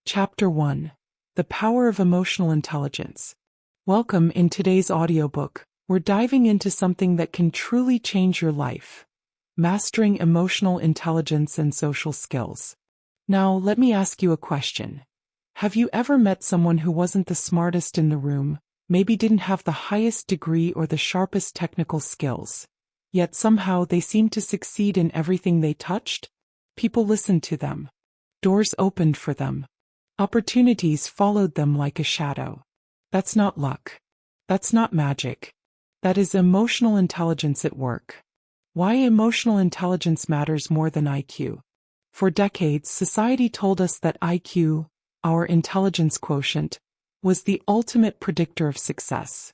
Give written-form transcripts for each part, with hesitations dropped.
Chapter 1. The Power of Emotional Intelligence. Welcome. In today's audiobook, we're diving into something that can truly change your life: mastering emotional intelligence and social skills. Now, let me ask you a question. Have you ever met someone who wasn't the smartest in the room, maybe didn't have the highest degree or the sharpest technical skills, yet somehow they seemed to succeed in everything they touched? People listened to them. Doors opened for them. Opportunities followed them like a shadow. That's not luck. That's not magic. That is emotional intelligence at work. Why emotional intelligence matters more than IQ. For decades, society told us that IQ, our intelligence quotient, was the ultimate predictor of success.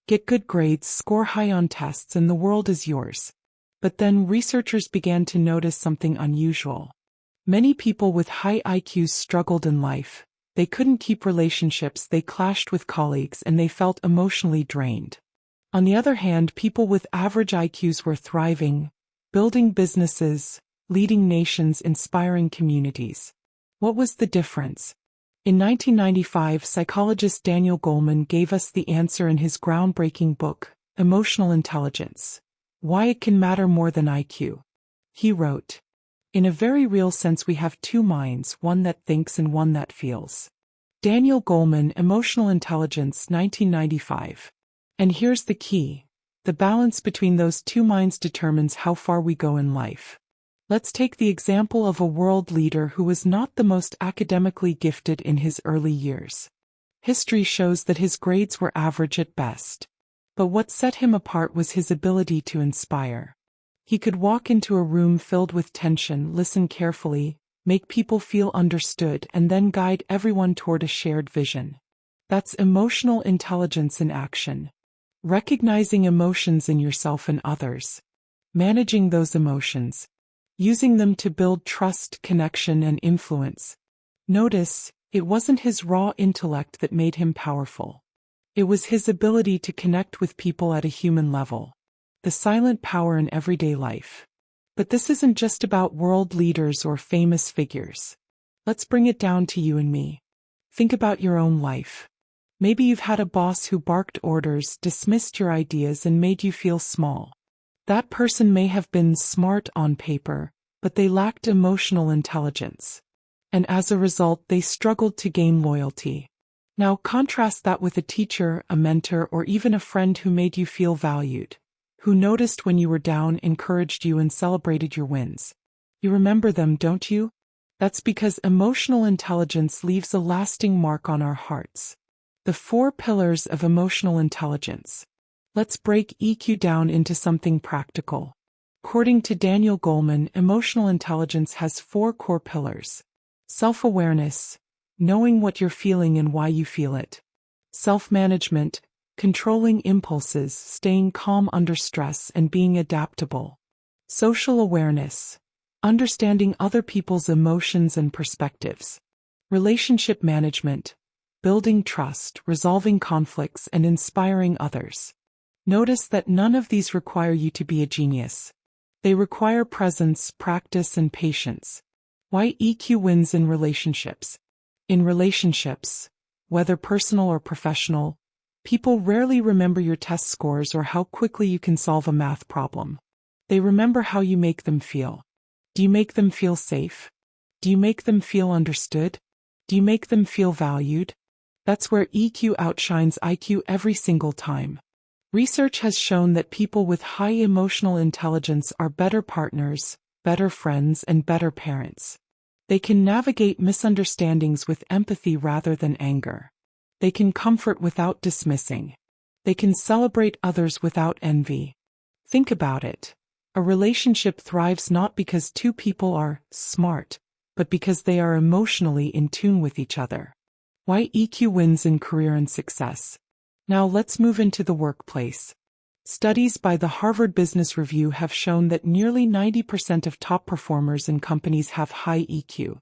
Get good grades, score high on tests, and the world is yours. But then researchers began to notice something unusual. Many people with high IQs struggled in life. They couldn't keep relationships, they clashed with colleagues, and they felt emotionally drained. On the other hand, people with average IQs were thriving, building businesses, leading nations, inspiring communities. What was the difference? In 1995, psychologist Daniel Goleman gave us the answer in his groundbreaking book, Emotional Intelligence: Why It Can Matter More Than IQ. He wrote, "In a very real sense, we have two minds, one that thinks and one that feels." Daniel Goleman, Emotional Intelligence, 1995. And here's the key: the balance between those two minds determines how far we go in life. Let's take the example of a world leader who was not the most academically gifted in his early years. History shows that his grades were average at best. But what set him apart was his ability to inspire. He could walk into a room filled with tension, listen carefully, make people feel understood, and then guide everyone toward a shared vision. That's emotional intelligence in action. Recognizing emotions in yourself and others. Managing those emotions. Using them to build trust, connection, and influence. Notice, it wasn't his raw intellect that made him powerful. It was his ability to connect with people at a human level. The silent power in everyday life. But this isn't just about world leaders or famous figures. Let's bring it down to you and me. Think about your own life. Maybe you've had a boss who barked orders, dismissed your ideas, and made you feel small. That person may have been smart on paper, but they lacked emotional intelligence. And as a result, they struggled to gain loyalty. Now contrast that with a teacher, a mentor, or even a friend who made you feel valued, who noticed when you were down, encouraged you, and celebrated your wins. You remember them, don't you? That's because emotional intelligence leaves a lasting mark on our hearts. The 4 pillars of emotional intelligence. Let's break EQ down into something practical. According to Daniel Goleman, emotional intelligence has 4 core pillars. Self-awareness, knowing what you're feeling and why you feel it. Self-management, controlling impulses, staying calm under stress, and being adaptable. Social awareness, understanding other people's emotions and perspectives. Relationship management, building trust, resolving conflicts, and inspiring others. Notice that none of these require you to be a genius. They require presence, practice, and patience. Why EQ wins in relationships? In relationships, whether personal or professional, people rarely remember your test scores or how quickly you can solve a math problem. They remember how you make them feel. Do you make them feel safe? Do you make them feel understood? Do you make them feel valued? That's where EQ outshines IQ every single time. Research has shown that people with high emotional intelligence are better partners, better friends, and better parents. They can navigate misunderstandings with empathy rather than anger. They can comfort without dismissing. They can celebrate others without envy. Think about it. A relationship thrives not because 2 people are smart, but because they are emotionally in tune with each other. Why EQ wins in career and success. Now let's move into the workplace. Studies by the Harvard Business Review have shown that nearly 90% of top performers in companies have high EQ.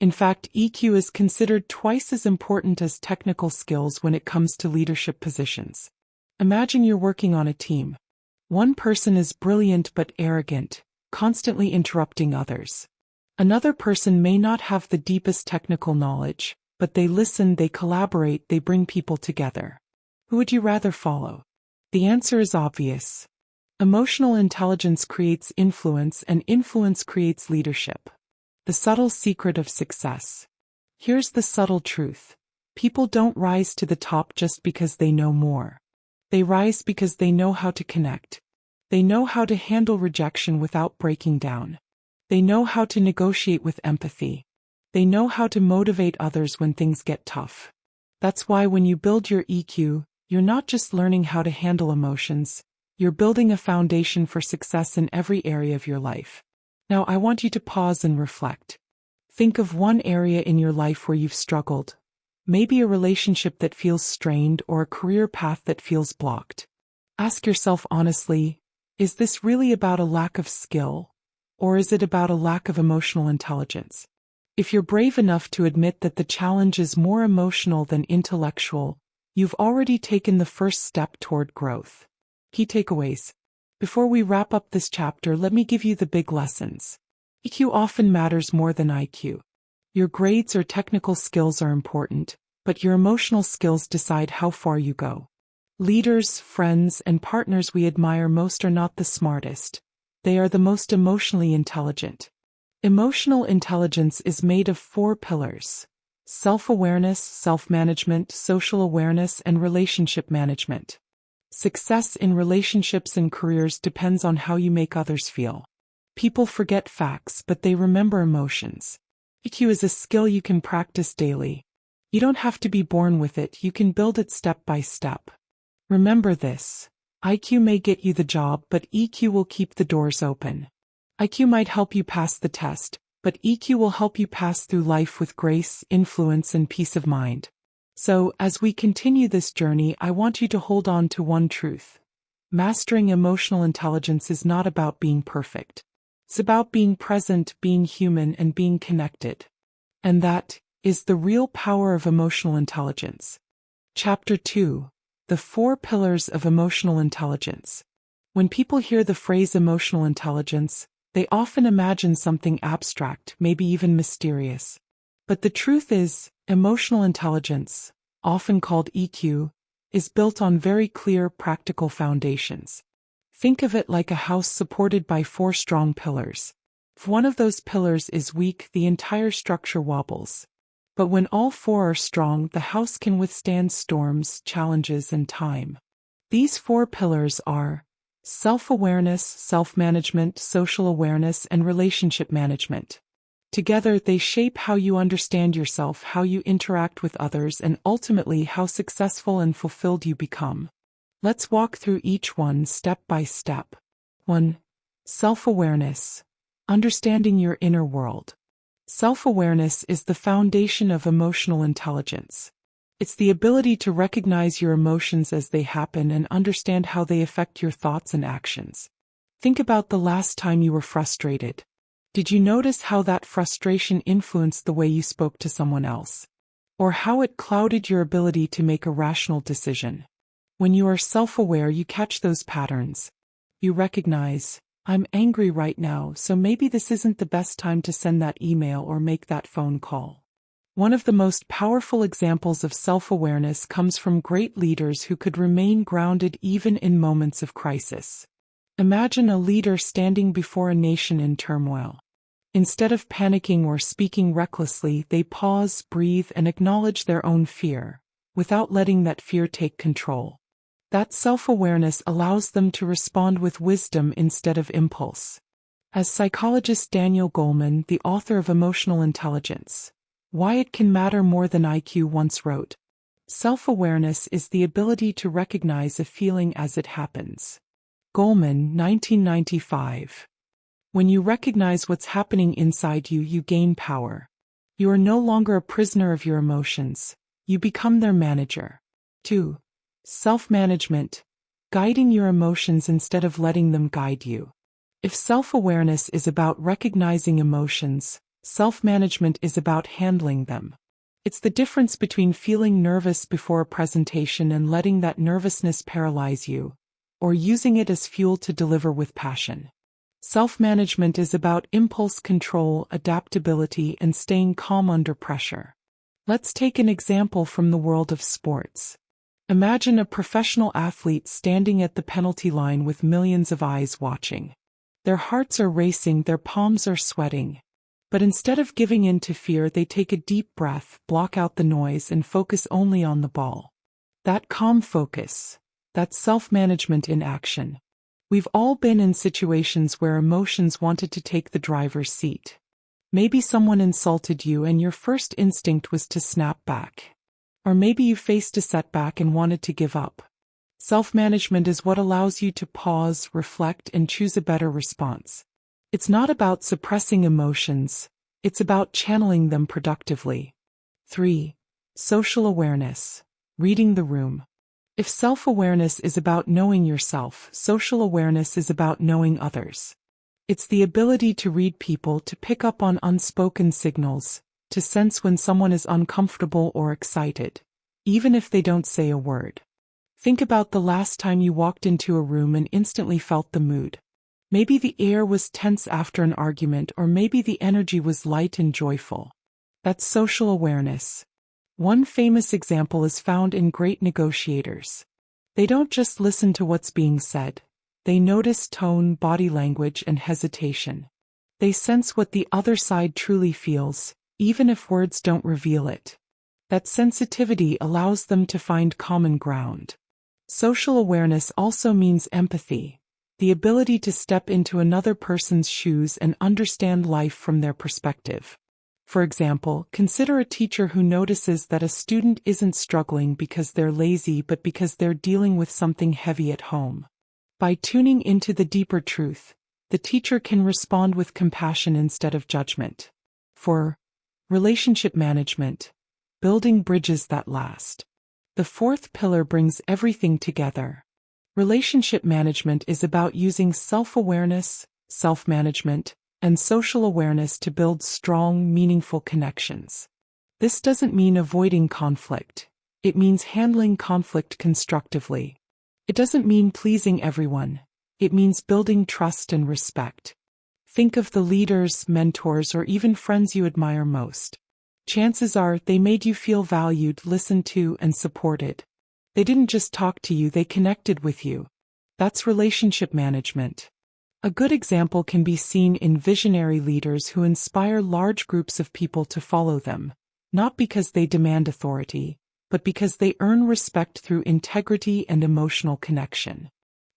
In fact, EQ is considered twice as important as technical skills when it comes to leadership positions. Imagine you're working on a team. One person is brilliant but arrogant, constantly interrupting others. Another person may not have the deepest technical knowledge, but they listen, they collaborate, they bring people together. Who would you rather follow? The answer is obvious. Emotional intelligence creates influence, and influence creates leadership. The subtle secret of success. Here's the subtle truth. People don't rise to the top just because they know more. They rise because they know how to connect. They know how to handle rejection without breaking down. They know how to negotiate with empathy. They know how to motivate others when things get tough. That's why when you build your EQ, you're not just learning how to handle emotions, you're building a foundation for success in every area of your life. Now I want you to pause and reflect. Think of one area in your life where you've struggled. Maybe a relationship that feels strained or a career path that feels blocked. Ask yourself honestly, is this really about a lack of skill, or is it about a lack of emotional intelligence? If you're brave enough to admit that the challenge is more emotional than intellectual, you've already taken the first step toward growth. Key takeaways. Before we wrap up this chapter, let me give you the big lessons. EQ often matters more than IQ. Your grades or technical skills are important, but your emotional skills decide how far you go. Leaders, friends, and partners we admire most are not the smartest. They are the most emotionally intelligent. Emotional intelligence is made of 4 pillars: self-awareness, self-management, social awareness, and relationship management. Success in relationships and careers depends on how you make others feel. People forget facts, but they remember emotions. EQ is a skill you can practice daily. You don't have to be born with it, you can build it step by step. Remember this: IQ may get you the job, but EQ will keep the doors open. IQ might help you pass the test, but EQ will help you pass through life with grace, influence, and peace of mind. So, as we continue this journey, I want you to hold on to one truth. Mastering emotional intelligence is not about being perfect. It's about being present, being human, and being connected. And that is the real power of emotional intelligence. Chapter 2. The 4 Pillars of Emotional Intelligence. When people hear the phrase emotional intelligence, they often imagine something abstract, maybe even mysterious. But the truth is, emotional intelligence, often called EQ, is built on very clear, practical foundations. Think of it like a house supported by 4 strong pillars. If one of those pillars is weak, the entire structure wobbles. But when all 4 are strong, the house can withstand storms, challenges, and time. These 4 pillars are self-awareness, self-management, social awareness, and relationship management. Together, they shape how you understand yourself, how you interact with others, and ultimately how successful and fulfilled you become. Let's walk through each one step by step. 1. Self-awareness. Understanding your inner world. Self-awareness is the foundation of emotional intelligence. It's the ability to recognize your emotions as they happen and understand how they affect your thoughts and actions. Think about the last time you were frustrated. Did you notice how that frustration influenced the way you spoke to someone else? Or how it clouded your ability to make a rational decision? When you are self-aware, you catch those patterns. You recognize, I'm angry right now, so maybe this isn't the best time to send that email or make that phone call. One of the most powerful examples of self-awareness comes from great leaders who could remain grounded even in moments of crisis. Imagine a leader standing before a nation in turmoil. Instead of panicking or speaking recklessly, they pause, breathe, and acknowledge their own fear, without letting that fear take control. That self-awareness allows them to respond with wisdom instead of impulse. As psychologist Daniel Goleman, the author of Emotional Intelligence, Why It Can Matter More Than IQ, once wrote, self-awareness is the ability to recognize a feeling as it happens. Goleman, 1995. When you recognize what's happening inside you, you gain power. You are no longer a prisoner of your emotions. You become their manager. 2. Self-management. Guiding your emotions instead of letting them guide you. If self-awareness is about recognizing emotions, self-management is about handling them. It's the difference between feeling nervous before a presentation and letting that nervousness paralyze you, or using it as fuel to deliver with passion. Self-management is about impulse control, adaptability, and staying calm under pressure. Let's take an example from the world of sports. Imagine a professional athlete standing at the penalty line with millions of eyes watching. Their hearts are racing, their palms are sweating. But instead of giving in to fear, they take a deep breath, block out the noise, and focus only on the ball. That calm focus, that's self-management in action. We've all been in situations where emotions wanted to take the driver's seat. Maybe someone insulted you and your first instinct was to snap back. Or maybe you faced a setback and wanted to give up. Self-management is what allows you to pause, reflect, and choose a better response. It's not about suppressing emotions, it's about channeling them productively. 3. Social awareness. Reading the room. If self-awareness is about knowing yourself, social awareness is about knowing others. It's the ability to read people, to pick up on unspoken signals, to sense when someone is uncomfortable or excited, even if they don't say a word. Think about the last time you walked into a room and instantly felt the mood. Maybe the air was tense after an argument, or maybe the energy was light and joyful. That's social awareness. One famous example is found in Great Negotiators. They don't just listen to what's being said. They notice tone, body language, and hesitation. They sense what the other side truly feels, even if words don't reveal it. That sensitivity allows them to find common ground. Social awareness also means empathy, the ability to step into another person's shoes and understand life from their perspective. For example, consider a teacher who notices that a student isn't struggling because they're lazy but because they're dealing with something heavy at home. By tuning into the deeper truth, the teacher can respond with compassion instead of judgment. 4. Relationship management. Building bridges that last. The fourth pillar brings everything together. Relationship management is about using self-awareness, self-management, and social awareness to build strong, meaningful connections. This doesn't mean avoiding conflict. It means handling conflict constructively. It doesn't mean pleasing everyone. It means building trust and respect. Think of the leaders, mentors, or even friends you admire most. Chances are they made you feel valued, listened to, and supported. They didn't just talk to you, they connected with you. That's relationship management. A good example can be seen in visionary leaders who inspire large groups of people to follow them, not because they demand authority, but because they earn respect through integrity and emotional connection.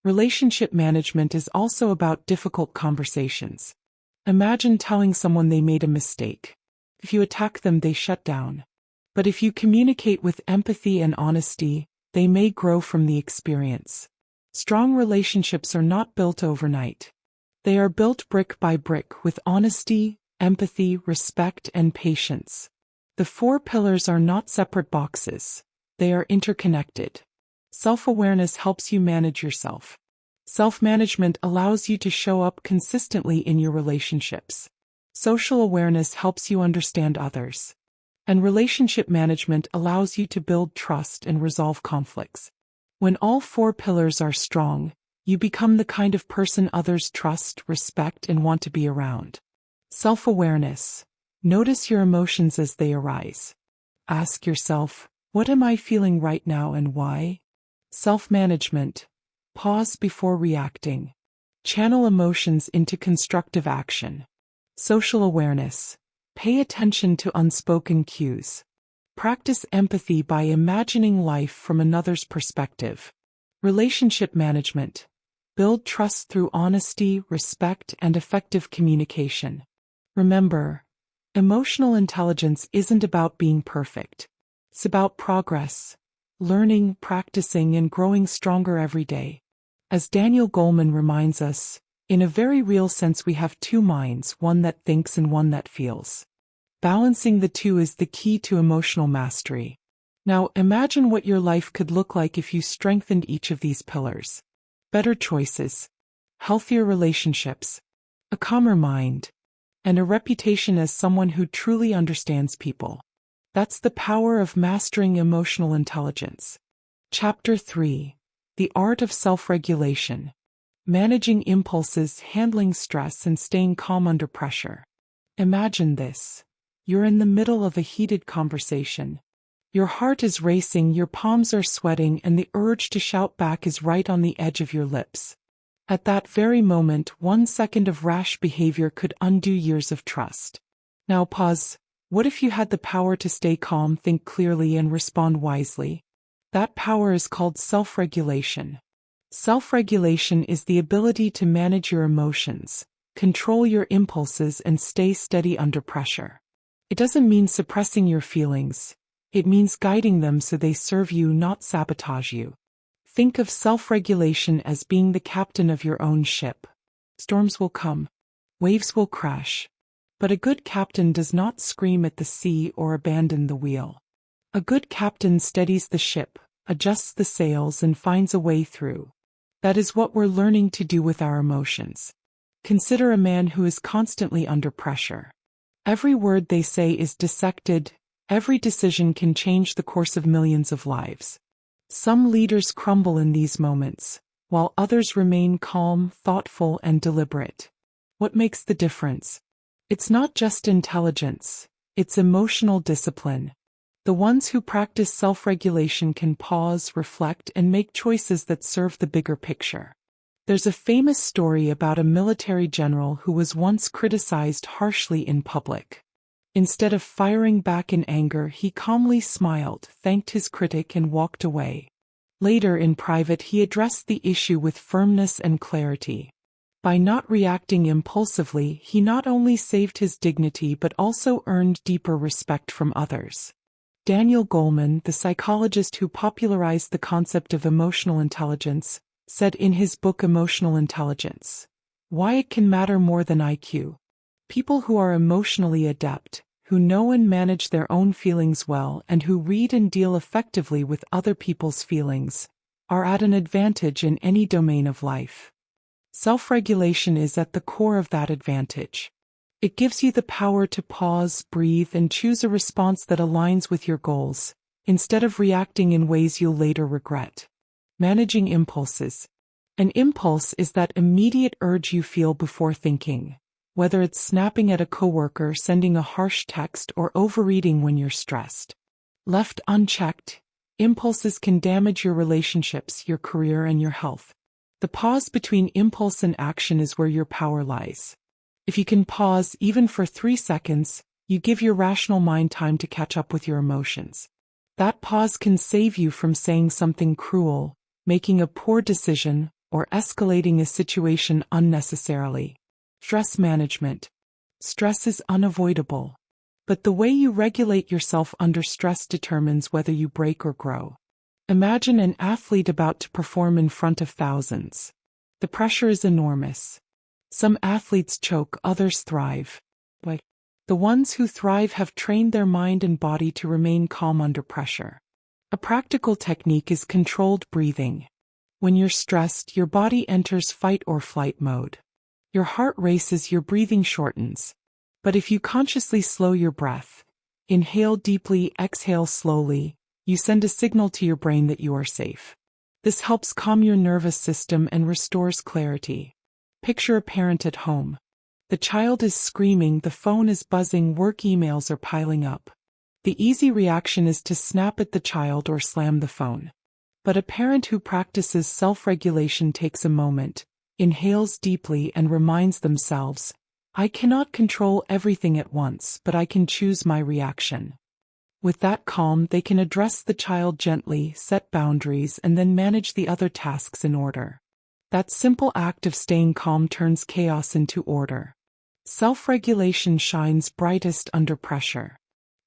Relationship management is also about difficult conversations. Imagine telling someone they made a mistake. If you attack them, they shut down. But if you communicate with empathy and honesty, they may grow from the experience. Strong relationships are not built overnight. They are built brick by brick with honesty, empathy, respect, and patience. The 4 pillars are not separate boxes. They are interconnected. Self-awareness helps you manage yourself. Self-management allows you to show up consistently in your relationships. Social awareness helps you understand others. And relationship management allows you to build trust and resolve conflicts. When all 4 pillars are strong, you become the kind of person others trust, respect, and want to be around. Self-awareness. Notice your emotions as they arise. Ask yourself, what am I feeling right now and why? Self-management. Pause before reacting. Channel emotions into constructive action. Social awareness. Pay attention to unspoken cues. Practice empathy by imagining life from another's perspective. Relationship management. Build trust through honesty, respect, and effective communication. Remember, emotional intelligence isn't about being perfect. It's about progress, learning, practicing, and growing stronger every day. As Daniel Goleman reminds us, in a very real sense we have 2 minds, one that thinks and one that feels. Balancing the 2 is the key to emotional mastery. Now imagine what your life could look like if you strengthened each of these pillars. Better choices, healthier relationships, a calmer mind, and a reputation as someone who truly understands people. That's the power of mastering emotional intelligence. Chapter 3. The Art of Self-Regulation. Managing impulses, handling stress, and staying calm under pressure. Imagine this. You're in the middle of a heated conversation. Your heart is racing, your palms are sweating, and the urge to shout back is right on the edge of your lips. At that very moment, 1 second of rash behavior could undo years of trust. Now pause. What if you had the power to stay calm, think clearly, and respond wisely? That power is called self-regulation. Self-regulation is the ability to manage your emotions, control your impulses, and stay steady under pressure. It doesn't mean suppressing your feelings. It means guiding them so they serve you, not sabotage you. Think of self-regulation as being the captain of your own ship. Storms will come. Waves will crash. But a good captain does not scream at the sea or abandon the wheel. A good captain steadies the ship, adjusts the sails, and finds a way through. That is what we're learning to do with our emotions. Consider a man who is constantly under pressure. Every word they say is dissected. Every decision can change the course of millions of lives. Some leaders crumble in these moments, while others remain calm, thoughtful, and deliberate. What makes the difference? It's not just intelligence, it's emotional discipline. The ones who practice self-regulation can pause, reflect, and make choices that serve the bigger picture. There's a famous story about a military general who was once criticized harshly in public. Instead of firing back in anger, he calmly smiled, thanked his critic, and walked away. Later in private, he addressed the issue with firmness and clarity. By not reacting impulsively, he not only saved his dignity but also earned deeper respect from others. Daniel Goleman, the psychologist who popularized the concept of emotional intelligence, said in his book Emotional Intelligence, "Why it can matter more than IQ. People who are emotionally adept, who know and manage their own feelings well, and who read and deal effectively with other people's feelings, are at an advantage in any domain of life." Self-regulation is at the core of that advantage. It gives you the power to pause, breathe, and choose a response that aligns with your goals, instead of reacting in ways you'll later regret. Managing impulses. An impulse is that immediate urge you feel before thinking, whether it's snapping at a coworker, sending a harsh text, or overeating when you're stressed. Left unchecked, impulses can damage your relationships, your career, and your health. The pause between impulse and action is where your power lies. If you can pause even for 3 seconds, you give your rational mind time to catch up with your emotions. That pause can save you from saying something cruel, making a poor decision, or escalating a situation unnecessarily. Stress management. Stress is unavoidable. But the way you regulate yourself under stress determines whether you break or grow. Imagine an athlete about to perform in front of thousands. The pressure is enormous. Some athletes choke, others thrive. But the ones who thrive have trained their mind and body to remain calm under pressure. A practical technique is controlled breathing. When you're stressed, your body enters fight or flight mode. Your heart races, your breathing shortens. But if you consciously slow your breath, inhale deeply, exhale slowly, you send a signal to your brain that you are safe. This helps calm your nervous system and restores clarity. Picture a parent at home. The child is screaming, the phone is buzzing, work emails are piling up. The easy reaction is to snap at the child or slam the phone. But a parent who practices self-regulation takes a moment, inhales deeply, and reminds themselves, "I cannot control everything at once, but I can choose my reaction." With that calm, they can address the child gently, set boundaries, and then manage the other tasks in order. That simple act of staying calm turns chaos into order. Self-regulation shines brightest under pressure.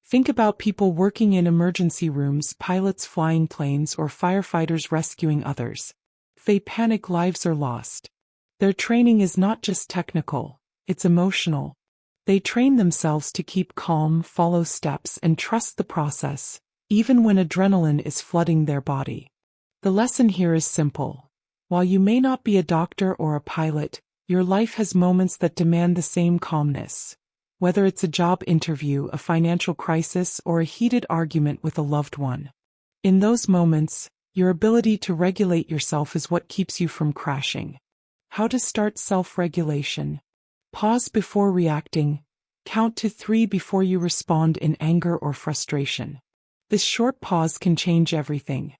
Think about people working in emergency rooms, pilots flying planes, or firefighters rescuing others. If they panic, lives are lost. Their training is not just technical, it's emotional. They train themselves to keep calm, follow steps, and trust the process, even when adrenaline is flooding their body. The lesson here is simple. While you may not be a doctor or a pilot, your life has moments that demand the same calmness. Whether it's a job interview, a financial crisis, or a heated argument with a loved one. In those moments, your ability to regulate yourself is what keeps you from crashing. How to start self-regulation. Pause before reacting. Count to 3 before you respond in anger or frustration. This short pause can change everything.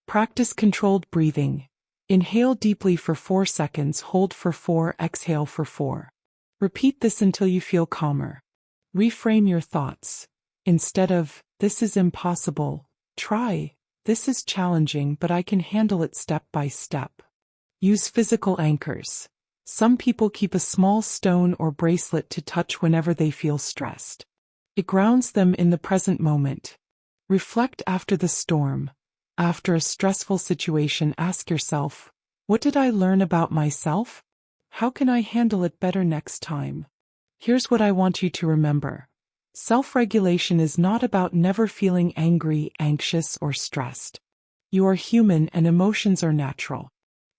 Practice controlled breathing. Inhale deeply for 4 seconds, hold for 4, exhale for 4. Repeat this until you feel calmer. Reframe your thoughts. Instead of, "This is impossible," try, "This is challenging, but I can handle it step by step." Use physical anchors. Some people keep a small stone or bracelet to touch whenever they feel stressed. It grounds them in the present moment. Reflect after the storm. After a stressful situation, ask yourself, "What did I learn about myself? How can I handle it better next time?" Here's what I want you to remember. Self-regulation is not about never feeling angry, anxious, or stressed. You are human and emotions are natural.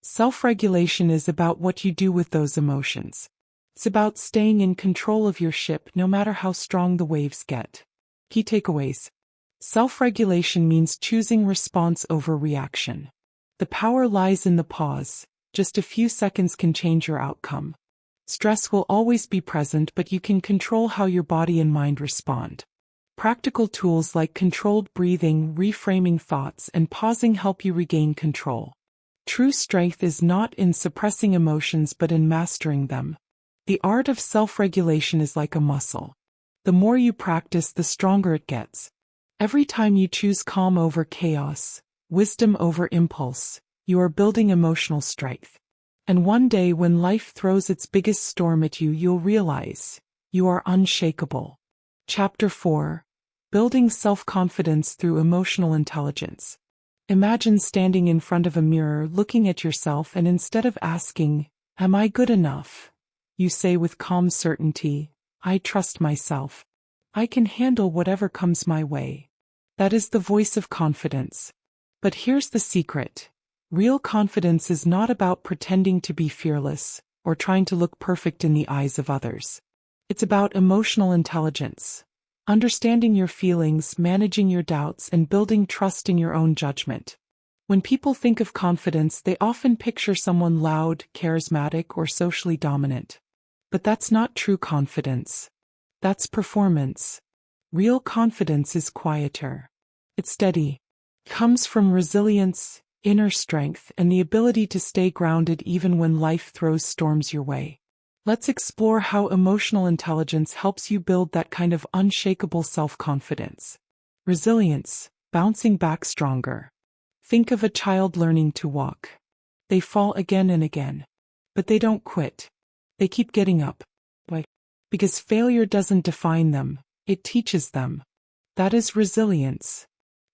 Self-regulation is about what you do with those emotions. It's about staying in control of your ship no matter how strong the waves get. Key takeaways. Self-regulation means choosing response over reaction. The power lies in the pause. Just a few seconds can change your outcome. Stress will always be present, but you can control how your body and mind respond. Practical tools like controlled breathing, reframing thoughts, and pausing help you regain control. True strength is not in suppressing emotions but in mastering them. The art of self-regulation is like a muscle. The more you practice, the stronger it gets. Every time you choose calm over chaos, wisdom over impulse, you are building emotional strength. And one day when life throws its biggest storm at you, you'll realize you are unshakable. Chapter 4. Building Self-Confidence Through Emotional Intelligence. Imagine standing in front of a mirror looking at yourself, and instead of asking, "Am I good enough?" you say with calm certainty, "I trust myself. I can handle whatever comes my way." That is the voice of confidence. But here's the secret. Real confidence is not about pretending to be fearless or trying to look perfect in the eyes of others. It's about emotional intelligence. Understanding your feelings, managing your doubts, and building trust in your own judgment. When people think of confidence, they often picture someone loud, charismatic, or socially dominant. But that's not true confidence. That's performance. Real confidence is quieter. It's steady. It comes from resilience, inner strength, and the ability to stay grounded even when life throws storms your way. Let's explore how emotional intelligence helps you build that kind of unshakable self-confidence. Resilience, bouncing back stronger. Think of a child learning to walk. They fall again and again. But they don't quit. They keep getting up. Why? Because failure doesn't define them, it teaches them. That is resilience.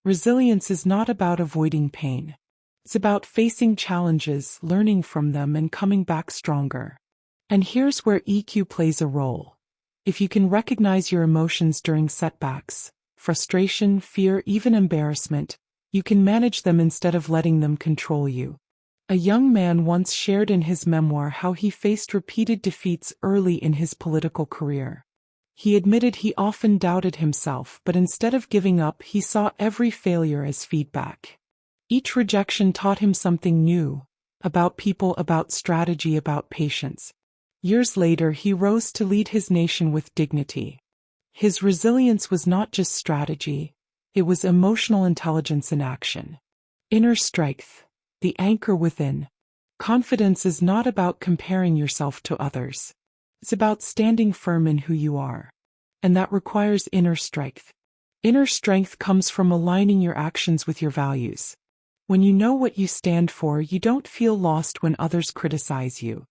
Resilience is not about avoiding pain. It's about facing challenges, learning from them, and coming back stronger. And here's where EQ plays a role. If you can recognize your emotions during setbacks, frustration, fear, even embarrassment, you can manage them instead of letting them control you. A young man once shared in his memoir how he faced repeated defeats early in his political career. He admitted he often doubted himself, but instead of giving up, he saw every failure as feedback. Each rejection taught him something new, about people, about strategy, about patience. Years later, he rose to lead his nation with dignity. His resilience was not just strategy, it was emotional intelligence in action. Inner strength, the anchor within. Confidence is not about comparing yourself to others. It's about standing firm in who you are. And that requires inner strength. Inner strength comes from aligning your actions with your values. When you know what you stand for, you don't feel lost when others criticize you.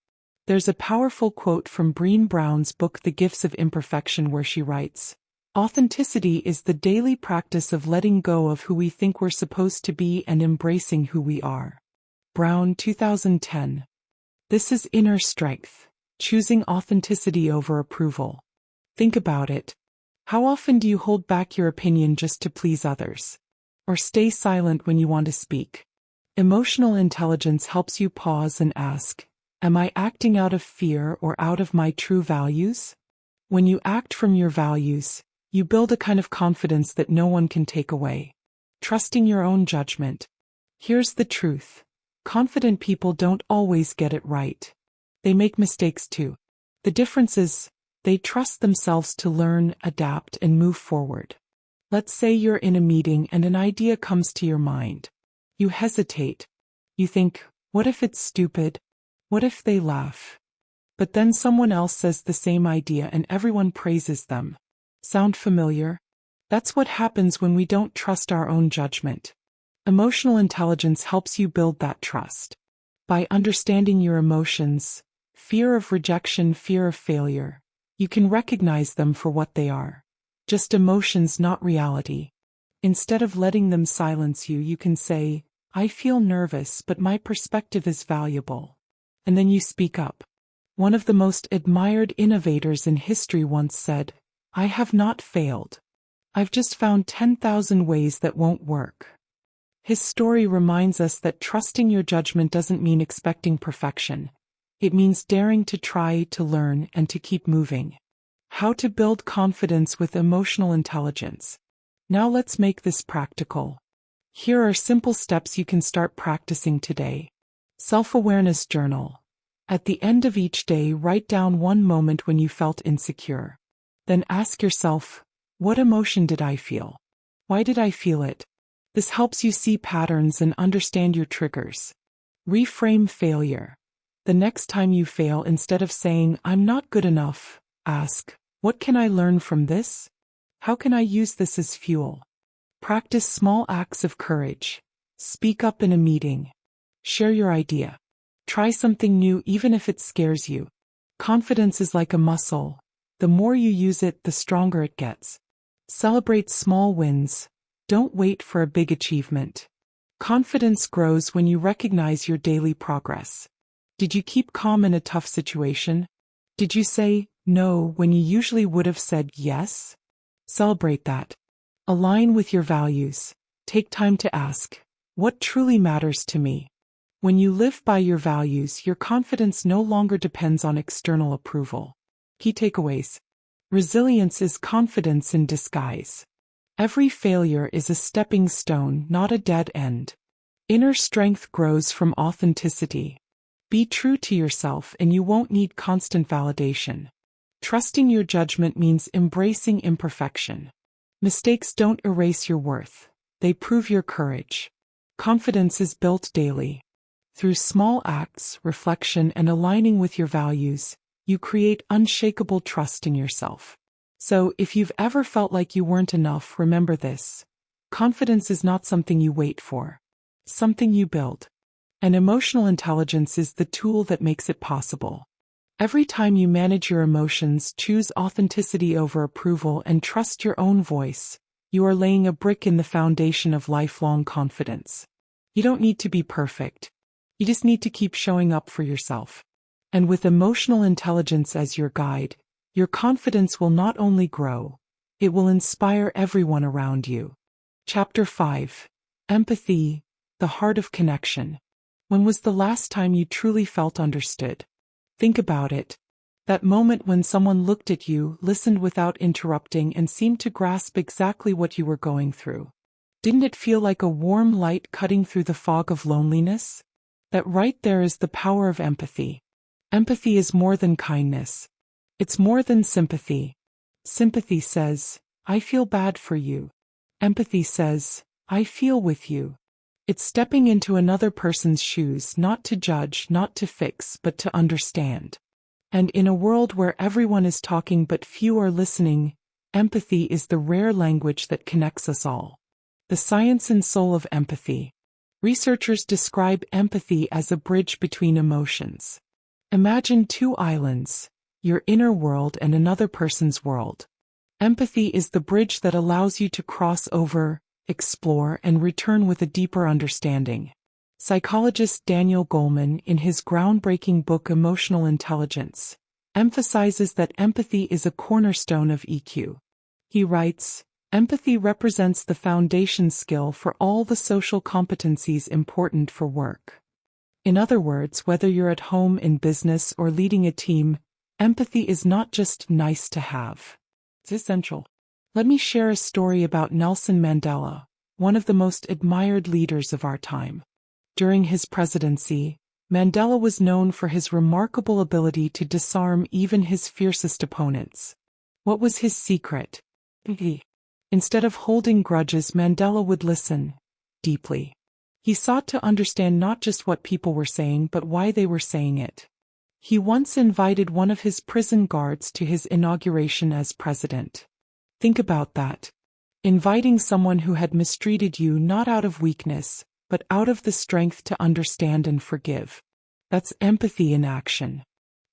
There's a powerful quote from Brené Brown's book The Gifts of Imperfection where she writes, "Authenticity is the daily practice of letting go of who we think we're supposed to be and embracing who we are." Brown, 2010. This is inner strength, choosing authenticity over approval. Think about it. How often do you hold back your opinion just to please others? Or stay silent when you want to speak? Emotional intelligence helps you pause and ask, am I acting out of fear or out of my true values? When you act from your values, you build a kind of confidence that no one can take away. Trusting your own judgment. Here's the truth. Confident people don't always get it right. They make mistakes too. The difference is, They trust themselves to learn, adapt, and move forward. Let's say you're in a meeting and an idea comes to your mind. You hesitate. You think, what if it's stupid? What if they laugh? But then someone else says the same idea and everyone praises them. Sound familiar? That's what happens when we don't trust our own judgment. Emotional intelligence helps you build that trust. By understanding your emotions, fear of rejection, fear of failure, you can recognize them for what they are. Just emotions, not reality. Instead of letting them silence you, you can say, I feel nervous, but my perspective is valuable. And then you speak up. One of the most admired innovators in history once said, I have not failed. I've just found 10,000 ways that won't work. His story reminds us that trusting your judgment doesn't mean expecting perfection. It means daring to try, to learn, and to keep moving. How to build confidence with emotional intelligence. Now let's make this practical. Here are simple steps you can start practicing today. Self-awareness journal. At the end of each day, write down one moment when you felt insecure. Then ask yourself, what emotion did I feel? Why did I feel it? This helps you see patterns and understand your triggers. Reframe failure. The next time you fail, instead of saying, I'm not good enough, ask, what can I learn from this? How can I use this as fuel? Practice small acts of courage. Speak up in a meeting. Share your idea. Try something new even if it scares you. Confidence is like a muscle. The more you use it, the stronger it gets. Celebrate small wins. Don't wait for a big achievement. Confidence grows when you recognize your daily progress. Did you keep calm in a tough situation? Did you say no when you usually would have said yes? Celebrate that. Align with your values. Take time to ask, what truly matters to me? When you live by your values, your confidence no longer depends on external approval. Key takeaways. Resilience is confidence in disguise. Every failure is a stepping stone, not a dead end. Inner strength grows from authenticity. Be true to yourself and you won't need constant validation. Trusting your judgment means embracing imperfection. Mistakes don't erase your worth. They prove your courage. Confidence is built daily. Through small acts, reflection, and aligning with your values, you create unshakable trust in yourself. So, if you've ever felt like you weren't enough, remember this. Confidence is not something you wait for. It's something you build. And emotional intelligence is the tool that makes it possible. Every time you manage your emotions, choose authenticity over approval, and trust your own voice, you are laying a brick in the foundation of lifelong confidence. You don't need to be perfect. You just need to keep showing up for yourself. And with emotional intelligence as your guide, your confidence will not only grow, it will inspire everyone around you. Chapter 5. Empathy, the heart of connection. When was the last time you truly felt understood? Think about it. That moment when someone looked at you, listened without interrupting, and seemed to grasp exactly what you were going through. Didn't it feel like a warm light cutting through the fog of loneliness? That right there is the power of empathy. Empathy is more than kindness. It's more than sympathy. Sympathy says, I feel bad for you. Empathy says, I feel with you. It's stepping into another person's shoes, not to judge, not to fix, but to understand. And in a world where everyone is talking but few are listening, empathy is the rare language that connects us all. The science and soul of empathy. Researchers describe empathy as a bridge between emotions. Imagine two islands, your inner world and another person's world. Empathy is the bridge that allows you to cross over, explore, and return with a deeper understanding. Psychologist Daniel Goleman, in his groundbreaking book Emotional Intelligence, emphasizes that empathy is a cornerstone of EQ. He writes, empathy represents the foundation skill for all the social competencies important for work. In other words, whether you're at home, in business, or leading a team, empathy is not just nice to have. It's essential. Let me share a story about Nelson Mandela, one of the most admired leaders of our time. During his presidency, Mandela was known for his remarkable ability to disarm even his fiercest opponents. What was his secret? Instead of holding grudges, Mandela would listen deeply. He sought to understand not just what people were saying but why they were saying it. He once invited one of his prison guards to his inauguration as president. Think about that. Inviting someone who had mistreated you not out of weakness, but out of the strength to understand and forgive. That's empathy in action.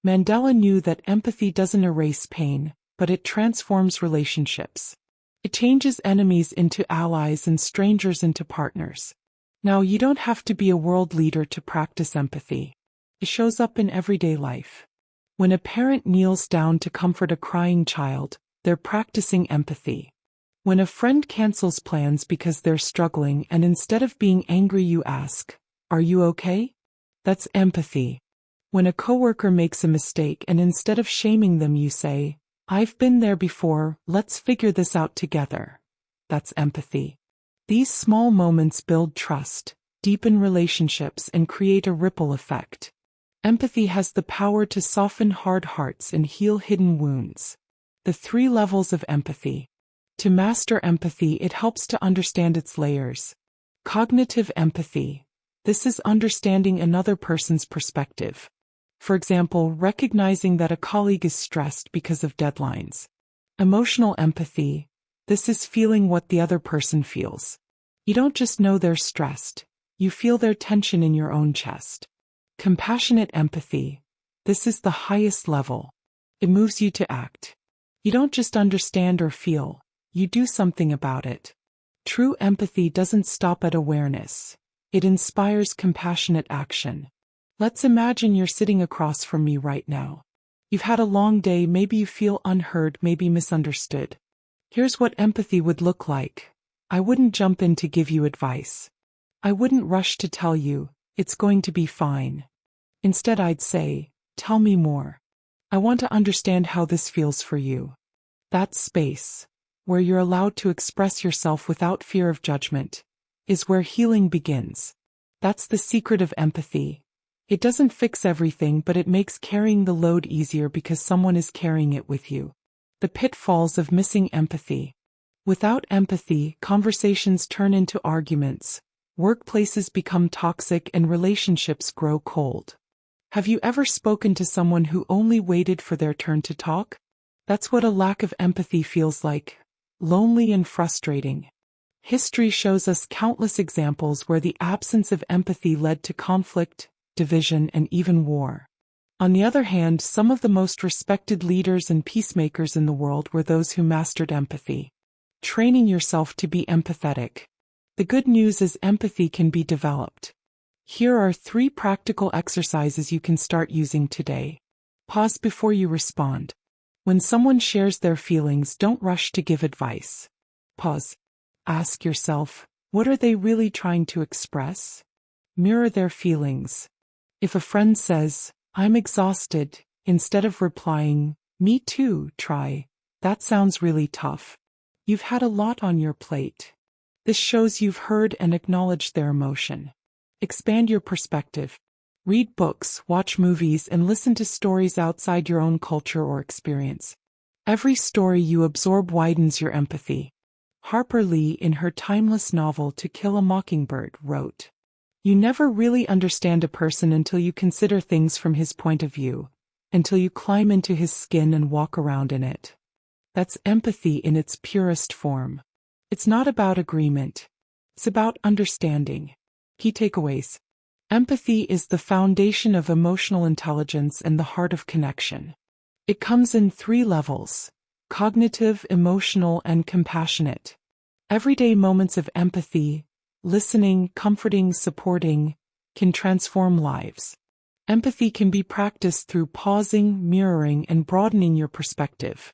Mandela knew that empathy doesn't erase pain, but it transforms relationships. It changes enemies into allies and strangers into partners. Now, you don't have to be a world leader to practice empathy. It shows up in everyday life. When a parent kneels down to comfort a crying child, they're practicing empathy. When a friend cancels plans because they're struggling and instead of being angry you ask, "Are you okay?" That's empathy. When a coworker makes a mistake and instead of shaming them you say, "I've been there before, let's figure this out together." That's empathy. These small moments build trust, deepen relationships, and create a ripple effect. Empathy has the power to soften hard hearts and heal hidden wounds. The 3 levels of empathy. To master empathy, it helps to understand its layers. Cognitive empathy. This is understanding another person's perspective. For example, recognizing that a colleague is stressed because of deadlines. Emotional empathy. This is feeling what the other person feels. You don't just know they're stressed, you feel their tension in your own chest. Compassionate empathy. This is the highest level. It moves you to act. You don't just understand or feel, you do something about it. True empathy doesn't stop at awareness. It inspires compassionate action. Let's imagine you're sitting across from me right now. You've had a long day, maybe you feel unheard, maybe misunderstood. Here's what empathy would look like. I wouldn't jump in to give you advice. I wouldn't rush to tell you, "It's going to be fine." Instead, I'd say, "Tell me more. I want to understand how this feels for you." That space, where you're allowed to express yourself without fear of judgment, is where healing begins. That's the secret of empathy. It doesn't fix everything, but it makes carrying the load easier because someone is carrying it with you. The pitfalls of missing empathy. Without empathy, conversations turn into arguments, workplaces become toxic, and relationships grow cold. Have you ever spoken to someone who only waited for their turn to talk? That's what a lack of empathy feels like. Lonely and frustrating. History shows us countless examples where the absence of empathy led to conflict, division, and even war. On the other hand, some of the most respected leaders and peacemakers in the world were those who mastered empathy. Training yourself to be empathetic. The good news is empathy can be developed. Here are 3 practical exercises you can start using today. Pause before you respond. When someone shares their feelings, don't rush to give advice. Pause. Ask yourself, what are they really trying to express? Mirror their feelings. If a friend says, "I'm exhausted," instead of replying, "Me too," try, "That sounds really tough. You've had a lot on your plate." This shows you've heard and acknowledged their emotion. Expand your perspective. Read books, watch movies, and listen to stories outside your own culture or experience. Every story you absorb widens your empathy. Harper Lee, in her timeless novel To Kill a Mockingbird, wrote, "You never really understand a person until you consider things from his point of view, until you climb into his skin and walk around in it." That's empathy in its purest form. It's not about agreement. It's about understanding. Key takeaways. Empathy is the foundation of emotional intelligence and the heart of connection. It comes in 3 levels: cognitive, emotional, and compassionate. Everyday moments of empathy, listening, comforting, supporting, can transform lives. Empathy can be practiced through pausing, mirroring, and broadening your perspective.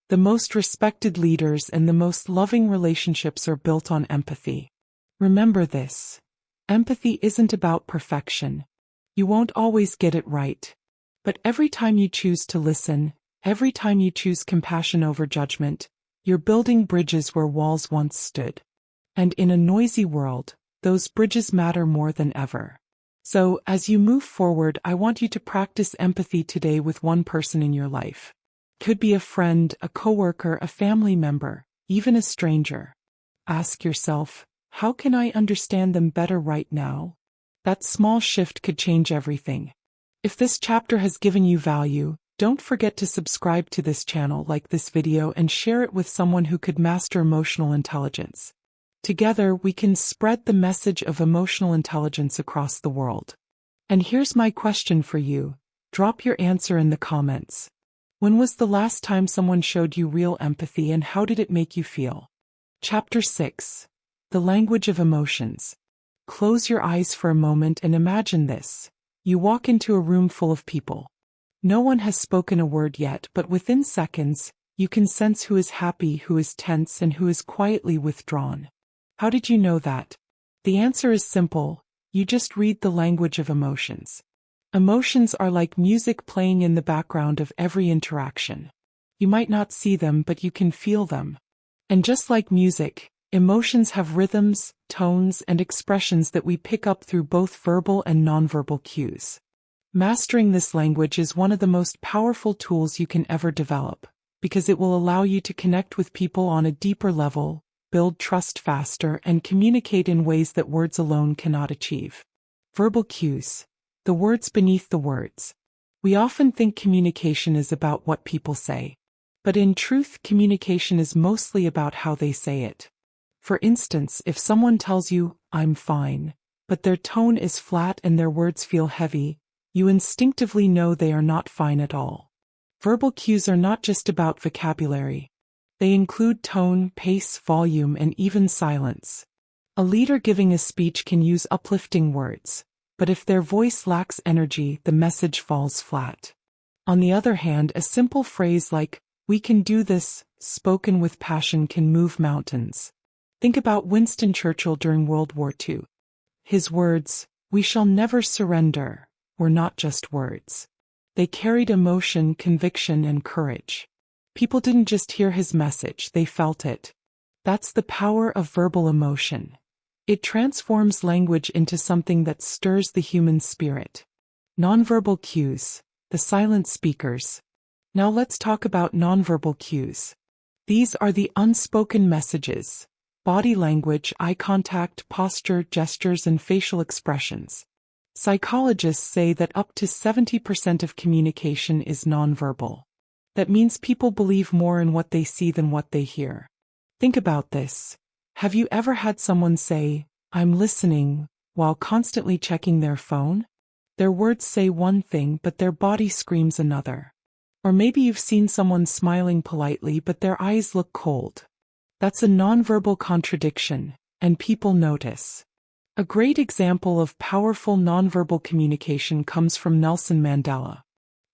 The most respected leaders and the most loving relationships are built on empathy. Remember this. Empathy isn't about perfection. You won't always get it right. But every time you choose to listen, every time you choose compassion over judgment, you're building bridges where walls once stood. And in a noisy world, those bridges matter more than ever. So, as you move forward, I want you to practice empathy today with one person in your life. Could be a friend, a coworker, a family member, even a stranger. Ask yourself, how can I understand them better right now? That small shift could change everything. If this chapter has given you value, don't forget to subscribe to this channel, like this video, and share it with someone who could master emotional intelligence. Together, we can spread the message of emotional intelligence across the world. And here's my question for you. Drop your answer in the comments. When was the last time someone showed you real empathy, and how did it make you feel? Chapter 6. The Language of Emotions. Close your eyes for a moment and imagine this. You walk into a room full of people. No one has spoken a word yet, but within seconds, you can sense who is happy, who is tense, and who is quietly withdrawn. How did you know that? The answer is simple. You just read the language of emotions. Emotions are like music playing in the background of every interaction. You might not see them, but you can feel them. And just like music, emotions have rhythms, tones, and expressions that we pick up through both verbal and nonverbal cues. Mastering this language is one of the most powerful tools you can ever develop, because it will allow you to connect with people on a deeper level, build trust faster, and communicate in ways that words alone cannot achieve. Verbal cues. The words beneath the words. We often think communication is about what people say. But in truth, communication is mostly about how they say it. For instance, if someone tells you, "I'm fine," but their tone is flat and their words feel heavy, you instinctively know they are not fine at all. Verbal cues are not just about vocabulary. They include tone, pace, volume, and even silence. A leader giving a speech can use uplifting words, but if their voice lacks energy, the message falls flat. On the other hand, a simple phrase like, "We can do this," spoken with passion, can move mountains. Think about Winston Churchill during World War II. His words, "We shall never surrender," were not just words. They carried emotion, conviction, and courage. People didn't just hear his message, they felt it. That's the power of verbal emotion. It transforms language into something that stirs the human spirit. Nonverbal cues, the silent speakers. Now let's talk about nonverbal cues. These are the unspoken messages: body language, eye contact, posture, gestures, and facial expressions. Psychologists say that up to 70% of communication is nonverbal. That means people believe more in what they see than what they hear. Think about this. Have you ever had someone say, "I'm listening," while constantly checking their phone? Their words say one thing, but their body screams another. Or maybe you've seen someone smiling politely, but their eyes look cold. That's a nonverbal contradiction, and people notice. A great example of powerful nonverbal communication comes from Nelson Mandela.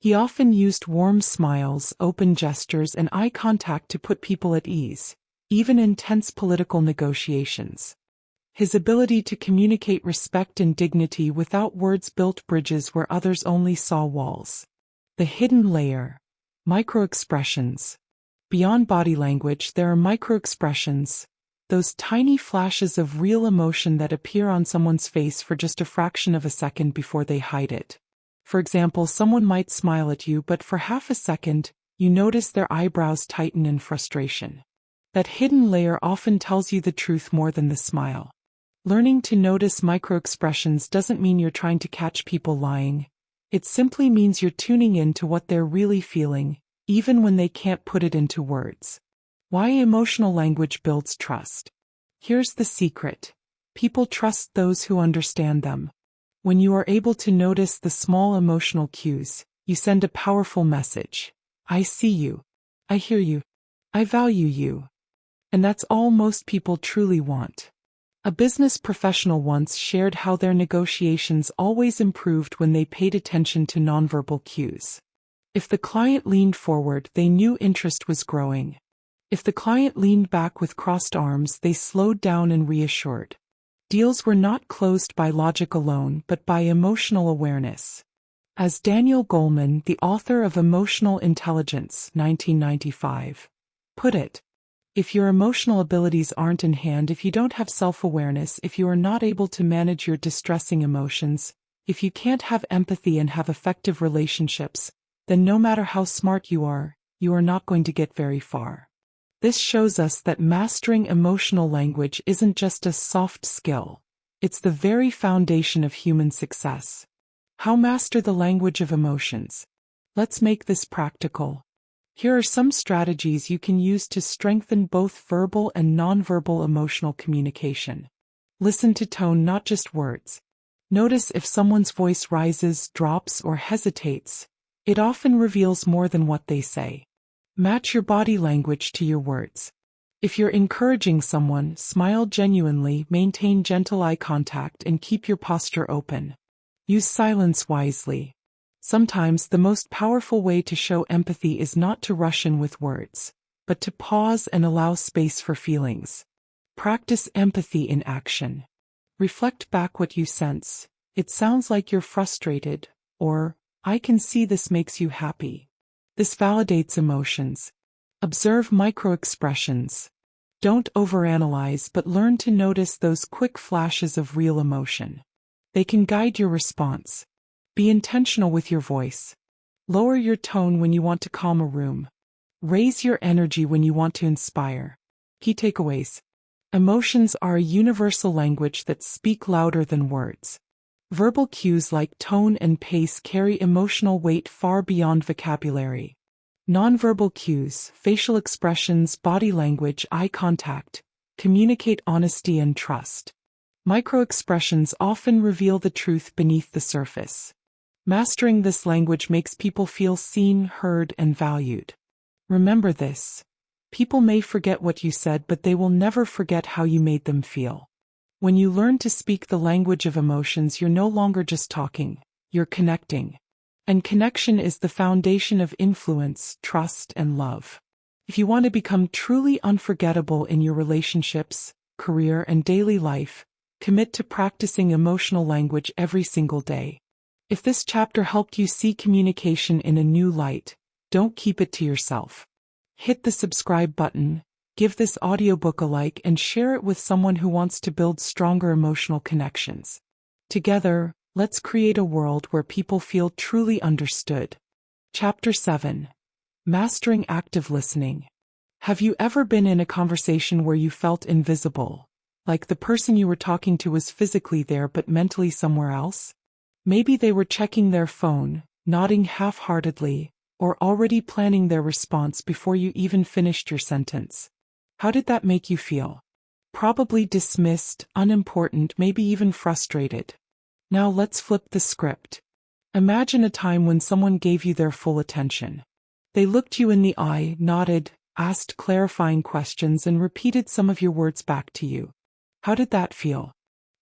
He often used warm smiles, open gestures, and eye contact to put people at ease, even in tense political negotiations. His ability to communicate respect and dignity without words built bridges where others only saw walls. The hidden layer. Microexpressions. Beyond body language, there are microexpressions, those tiny flashes of real emotion that appear on someone's face for just a fraction of a second before they hide it. For example, someone might smile at you, but for half a second, you notice their eyebrows tighten in frustration. That hidden layer often tells you the truth more than the smile. Learning to notice microexpressions doesn't mean you're trying to catch people lying. It simply means you're tuning in to what they're really feeling, even when they can't put it into words. Why emotional language builds trust. Here's the secret. People trust those who understand them. When you are able to notice the small emotional cues, you send a powerful message. I see you. I hear you. I value you. And that's all most people truly want. A business professional once shared how their negotiations always improved when they paid attention to nonverbal cues. If the client leaned forward, they knew interest was growing. If the client leaned back with crossed arms, they slowed down and reassured. Deals were not closed by logic alone, but by emotional awareness. As Daniel Goleman, the author of Emotional Intelligence, 1995, put it, if your emotional abilities aren't in hand, if you don't have self-awareness, if you are not able to manage your distressing emotions, If you can't have empathy and have effective relationships, then no matter how smart you are not going to get very far. This shows us that mastering emotional language isn't just a soft skill. It's the very foundation of human success. How master the language of emotions? Let's make this practical. Here are some strategies you can use to strengthen both verbal and nonverbal emotional communication. Listen to tone, not just words. Notice if someone's voice rises, drops, or hesitates. It often reveals more than what they say. Match your body language to your words. If you're encouraging someone, smile genuinely, maintain gentle eye contact, and keep your posture open. Use silence wisely. Sometimes the most powerful way to show empathy is not to rush in with words, but to pause and allow space for feelings. Practice empathy in action. Reflect back what you sense. It sounds like you're frustrated, or, I can see this makes you happy. This validates emotions. Observe microexpressions. Don't overanalyze, but learn to notice those quick flashes of real emotion. They can guide your response. Be intentional with your voice. Lower your tone when you want to calm a room. Raise your energy when you want to inspire. Key takeaways. Emotions are a universal language that speak louder than words. Verbal cues like tone and pace carry emotional weight far beyond vocabulary. Nonverbal cues, facial expressions, body language, eye contact, communicate honesty and trust. Microexpressions often reveal the truth beneath the surface. Mastering this language makes people feel seen, heard, and valued. Remember this. People may forget what you said, but they will never forget how you made them feel. When you learn to speak the language of emotions, you're no longer just talking, you're connecting. And connection is the foundation of influence, trust, and love. If you want to become truly unforgettable in your relationships, career, and daily life, commit to practicing emotional language every single day. If this chapter helped you see communication in a new light, don't keep it to yourself. Hit the subscribe button, give this audiobook a like, and share it with someone who wants to build stronger emotional connections. Together, let's create a world where people feel truly understood. Chapter 7. Mastering Active Listening. Have you ever been in a conversation where you felt invisible, like the person you were talking to was physically there but mentally somewhere else? Maybe they were checking their phone, nodding half-heartedly, or already planning their response before you even finished your sentence. How did that make you feel? Probably dismissed, unimportant, maybe even frustrated. Now let's flip the script. Imagine a time when someone gave you their full attention. They looked you in the eye, nodded, asked clarifying questions, and repeated some of your words back to you. How did that feel?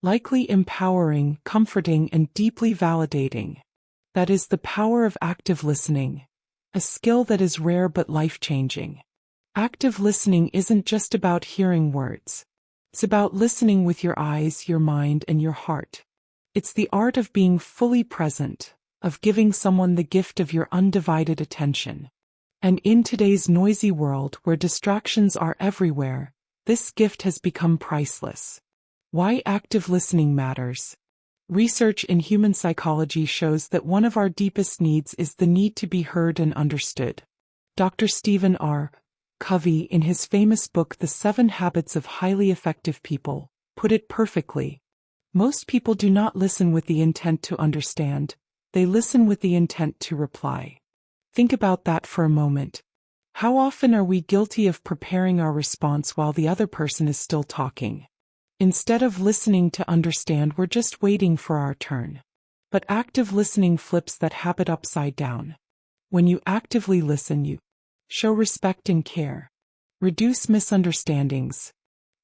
Likely empowering, comforting, and deeply validating. That is the power of active listening, a skill that is rare but life-changing. Active listening isn't just about hearing words. It's about listening with your eyes, your mind, and your heart. It's the art of being fully present, of giving someone the gift of your undivided attention. And in today's noisy world where distractions are everywhere, this gift has become priceless. Why active listening matters. Research in human psychology shows that one of our deepest needs is the need to be heard and understood. Dr. Stephen R. Covey, in his famous book The 7 Habits of Highly Effective People, put it perfectly. Most people do not listen with the intent to understand, they listen with the intent to reply. Think about that for a moment. How often are we guilty of preparing our response while the other person is still talking? Instead of listening to understand, we're just waiting for our turn. But active listening flips that habit upside down. When you actively listen, you show respect and care. Reduce misunderstandings.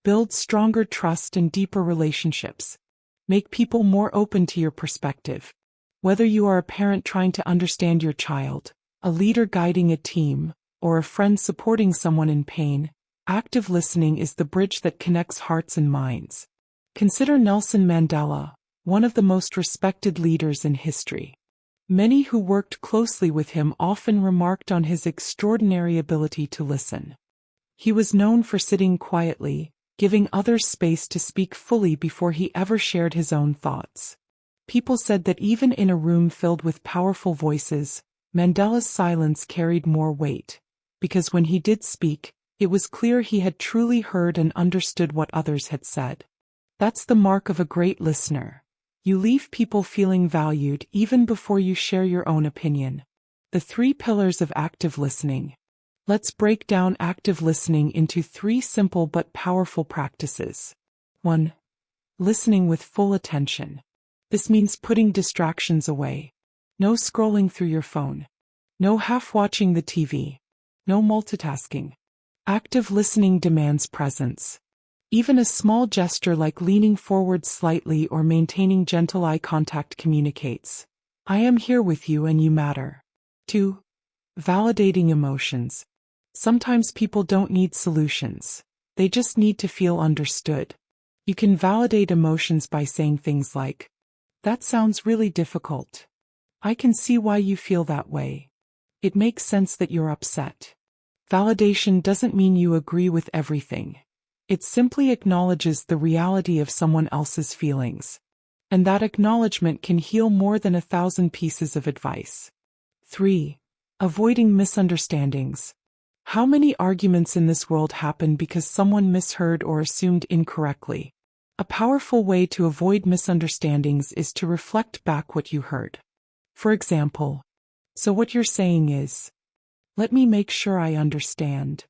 Build stronger trust and deeper relationships. Make people more open to your perspective. Whether you are a parent trying to understand your child, a leader guiding a team, or a friend supporting someone in pain, active listening is the bridge that connects hearts and minds. Consider Nelson Mandela, one of the most respected leaders in history. Many who worked closely with him often remarked on his extraordinary ability to listen. He was known for sitting quietly, giving others space to speak fully before he ever shared his own thoughts. People said that even in a room filled with powerful voices, Mandela's silence carried more weight, because when he did speak, it was clear he had truly heard and understood what others had said. That's the mark of a great listener. You leave people feeling valued even before you share your own opinion. The 3 pillars of active listening. Let's break down active listening into 3 simple but powerful practices. 1. Listening with full attention. This means putting distractions away. No scrolling through your phone. No half-watching the TV. No multitasking. Active listening demands presence. Even a small gesture like leaning forward slightly or maintaining gentle eye contact communicates, "I am here with you and you matter." 2. Validating emotions. Sometimes people don't need solutions. They just need to feel understood. You can validate emotions by saying things like, "That sounds really difficult. I can see why you feel that way. It makes sense that you're upset." Validation doesn't mean you agree with everything. It simply acknowledges the reality of someone else's feelings. And that acknowledgement can heal more than 1,000 pieces of advice. 3. Avoiding misunderstandings. How many arguments in this world happen because someone misheard or assumed incorrectly? A powerful way to avoid misunderstandings is to reflect back what you heard. For example, "So what you're saying is, let me make sure I understand."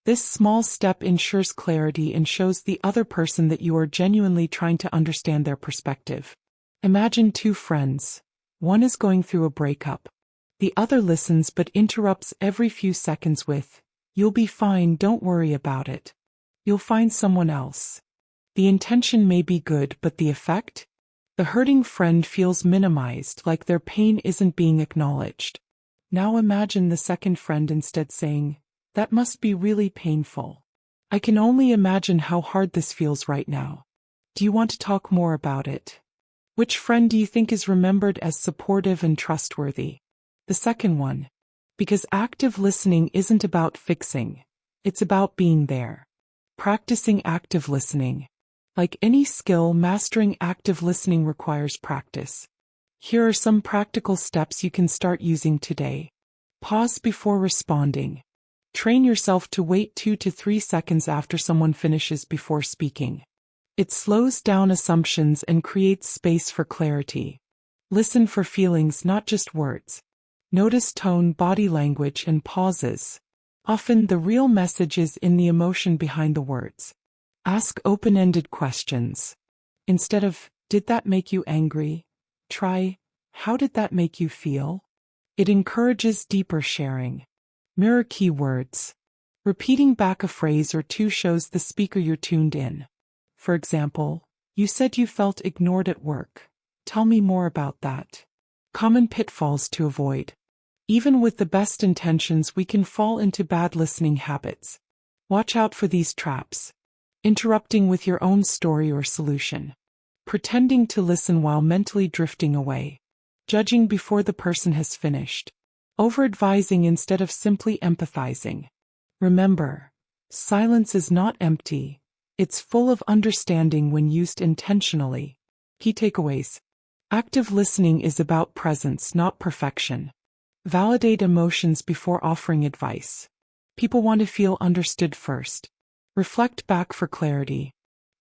This small step ensures clarity and shows the other person that you are genuinely trying to understand their perspective. Imagine 2 friends. One is going through a breakup. The other listens but interrupts every few seconds with, "You'll be fine, don't worry about it. You'll find someone else." The intention may be good, but the effect? The hurting friend feels minimized, like their pain isn't being acknowledged. Now imagine the second friend instead saying, "That must be really painful. I can only imagine how hard this feels right now. Do you want to talk more about it?" Which friend do you think is remembered as supportive and trustworthy? The second one. Because active listening isn't about fixing. It's about being there. Practicing active listening. Like any skill, mastering active listening requires practice. Here are some practical steps you can start using today. Pause before responding. Train yourself to wait 2 to 3 seconds after someone finishes before speaking. It slows down assumptions and creates space for clarity. Listen for feelings, not just words. Notice tone, body language, and pauses. Often the real message is in the emotion behind the words. Ask open-ended questions. Instead of, "Did that make you angry?" try, "How did that make you feel?" It encourages deeper sharing. Mirror keywords. Repeating back a phrase or 2 shows the speaker you're tuned in. For example, "You said you felt ignored at work. Tell me more about that." Common pitfalls to avoid. Even with the best intentions, we can fall into bad listening habits. Watch out for these traps. Interrupting with your own story or solution. Pretending to listen while mentally drifting away. Judging before the person has finished. Over-advising instead of simply empathizing. Remember, silence is not empty. It's full of understanding when used intentionally. Key takeaways. Active listening is about presence, not perfection. Validate emotions before offering advice. People want to feel understood first. Reflect back for clarity.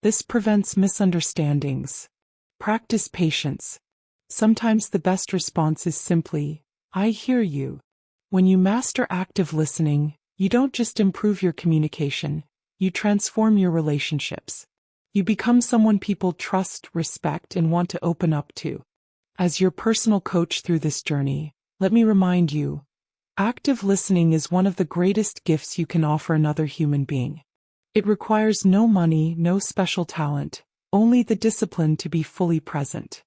This prevents misunderstandings. Practice patience. Sometimes the best response is simply, "I hear you." When you master active listening, you don't just improve your communication, you transform your relationships. You become someone people trust, respect, and want to open up to. As your personal coach through this journey, let me remind you, active listening is one of the greatest gifts you can offer another human being. It requires no money, no special talent, only the discipline to be fully present.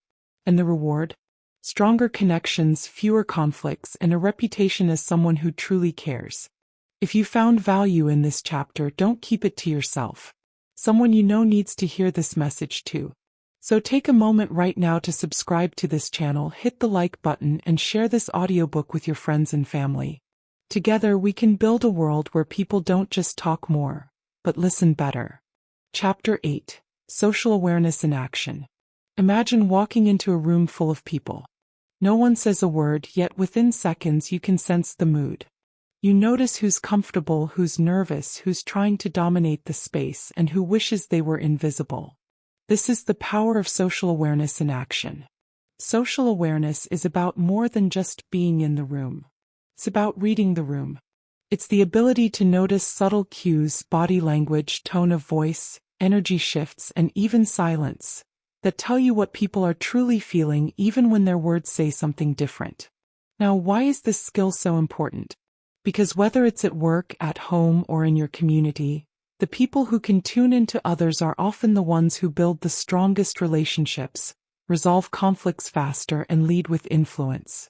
And the reward? Stronger connections, fewer conflicts, and a reputation as someone who truly cares. If you found value in this chapter, don't keep it to yourself. Someone you know needs to hear this message too. So take a moment right now to subscribe to this channel, hit the like button, and share this audiobook with your friends and family. Together we can build a world where people don't just talk more, but listen better. Chapter 8. Social Awareness in Action. Imagine walking into a room full of people. No one says a word, yet within seconds you can sense the mood. You notice who's comfortable, who's nervous, who's trying to dominate the space, and who wishes they were invisible. This is the power of social awareness in action. Social awareness is about more than just being in the room. It's about reading the room. It's the ability to notice subtle cues, body language, tone of voice, energy shifts, and even silence that tell you what people are truly feeling even when their words say something different. Now, why is this skill so important? Because whether it's at work, at home, or in your community, the people who can tune into others are often the ones who build the strongest relationships, resolve conflicts faster, and lead with influence.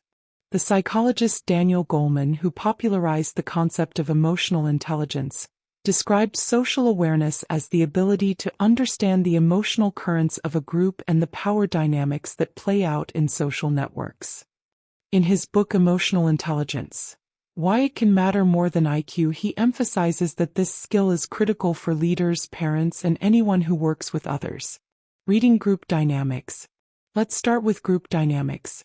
The psychologist Daniel Goleman, who popularized the concept of emotional intelligence, described social awareness as the ability to understand the emotional currents of a group and the power dynamics that play out in social networks. In his book Emotional Intelligence, Why It Can Matter More Than IQ, he emphasizes that this skill is critical for leaders, parents, and anyone who works with others. Reading group dynamics. Let's start with group dynamics.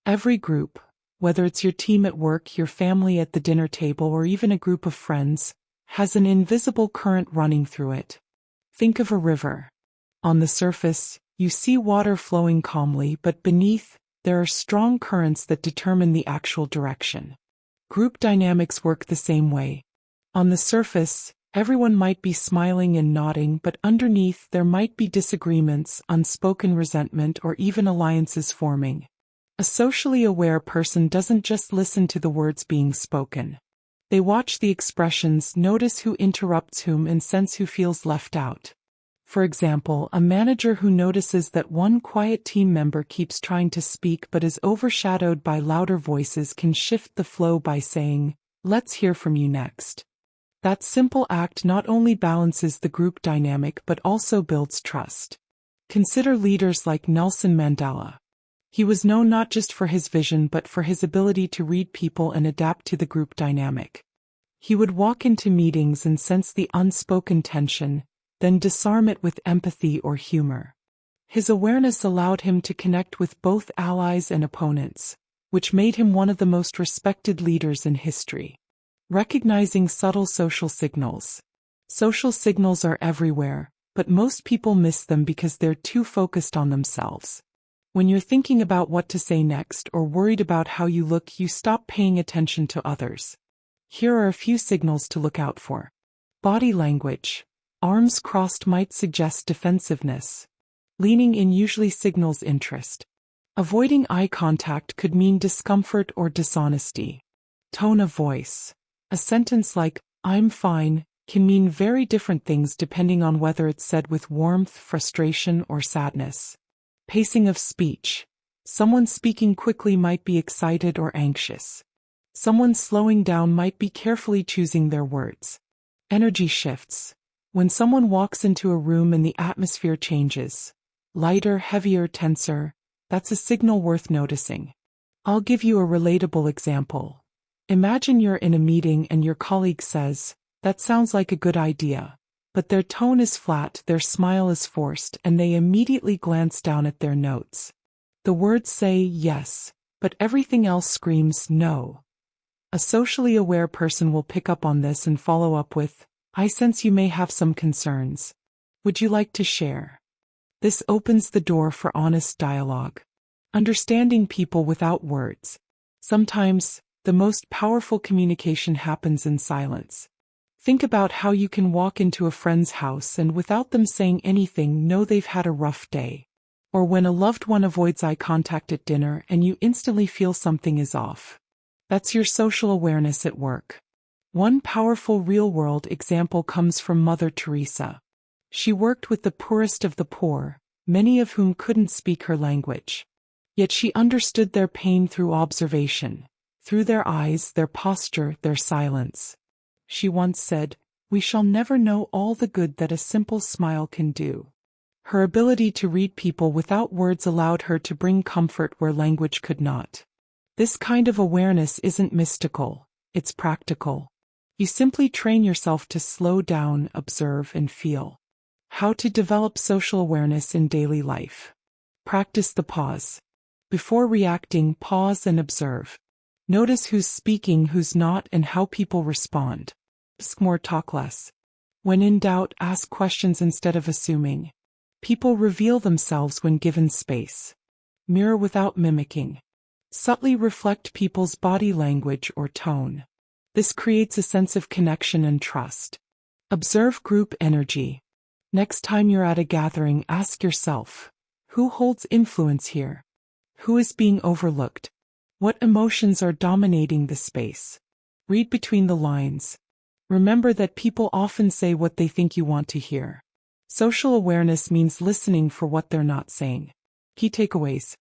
Every group, whether it's your team at work, your family at the dinner table, or even a group of friends, has an invisible current running through it. Think of a river. On the surface, you see water flowing calmly, but beneath, there are strong currents that determine the actual direction. Group dynamics work the same way. On the surface, everyone might be smiling and nodding, but underneath there might be disagreements, unspoken resentment, or even alliances forming. A socially aware person doesn't just listen to the words being spoken. They watch the expressions, notice who interrupts whom, and sense who feels left out. For example, a manager who notices that one quiet team member keeps trying to speak but is overshadowed by louder voices can shift the flow by saying, "Let's hear from you next." That simple act not only balances the group dynamic but also builds trust. Consider leaders like Nelson Mandela. He was known not just for his vision but for his ability to read people and adapt to the group dynamic. He would walk into meetings and sense the unspoken tension, then disarm it with empathy or humor. His awareness allowed him to connect with both allies and opponents, which made him one of the most respected leaders in history. Recognizing subtle social signals. Social signals are everywhere, but most people miss them because they're too focused on themselves. When you're thinking about what to say next or worried about how you look, you stop paying attention to others. Here are a few signals to look out for. Body language. Arms crossed might suggest defensiveness. Leaning in usually signals interest. Avoiding eye contact could mean discomfort or dishonesty. Tone of voice. A sentence like, "I'm fine," can mean very different things depending on whether it's said with warmth, frustration, or sadness. Pacing of speech. Someone speaking quickly might be excited or anxious. Someone slowing down might be carefully choosing their words. Energy shifts. When someone walks into a room and the atmosphere changes, lighter, heavier, tenser, that's a signal worth noticing. I'll give you a relatable example. Imagine you're in a meeting and your colleague says, "That sounds like a good idea," but their tone is flat, their smile is forced, and they immediately glance down at their notes. The words say yes, but everything else screams no. A socially aware person will pick up on this and follow up with, "I sense you may have some concerns. Would you like to share?" This opens the door for honest dialogue. Understanding people without words. Sometimes, the most powerful communication happens in silence. Think about how you can walk into a friend's house and without them saying anything know they've had a rough day. Or when a loved one avoids eye contact at dinner and you instantly feel something is off. That's your social awareness at work. One powerful real-world example comes from Mother Teresa. She worked with the poorest of the poor, many of whom couldn't speak her language. Yet she understood their pain through observation, through their eyes, their posture, their silence. She once said, "We shall never know all the good that a simple smile can do." Her ability to read people without words allowed her to bring comfort where language could not. This kind of awareness isn't mystical, it's practical. You simply train yourself to slow down, observe, and feel. How to develop social awareness in daily life. Practice the pause. Before reacting, pause and observe. Notice who's speaking, who's not, and how people respond. Ask more, talk less. When in doubt, ask questions instead of assuming. People reveal themselves when given space. Mirror without mimicking. Subtly reflect people's body language or tone. This creates a sense of connection and trust. Observe group energy. Next time you're at a gathering, ask yourself, who holds influence here? Who is being overlooked? What emotions are dominating the space? Read between the lines. Remember that people often say what they think you want to hear. Social awareness means listening for what they're not saying. Key takeaways.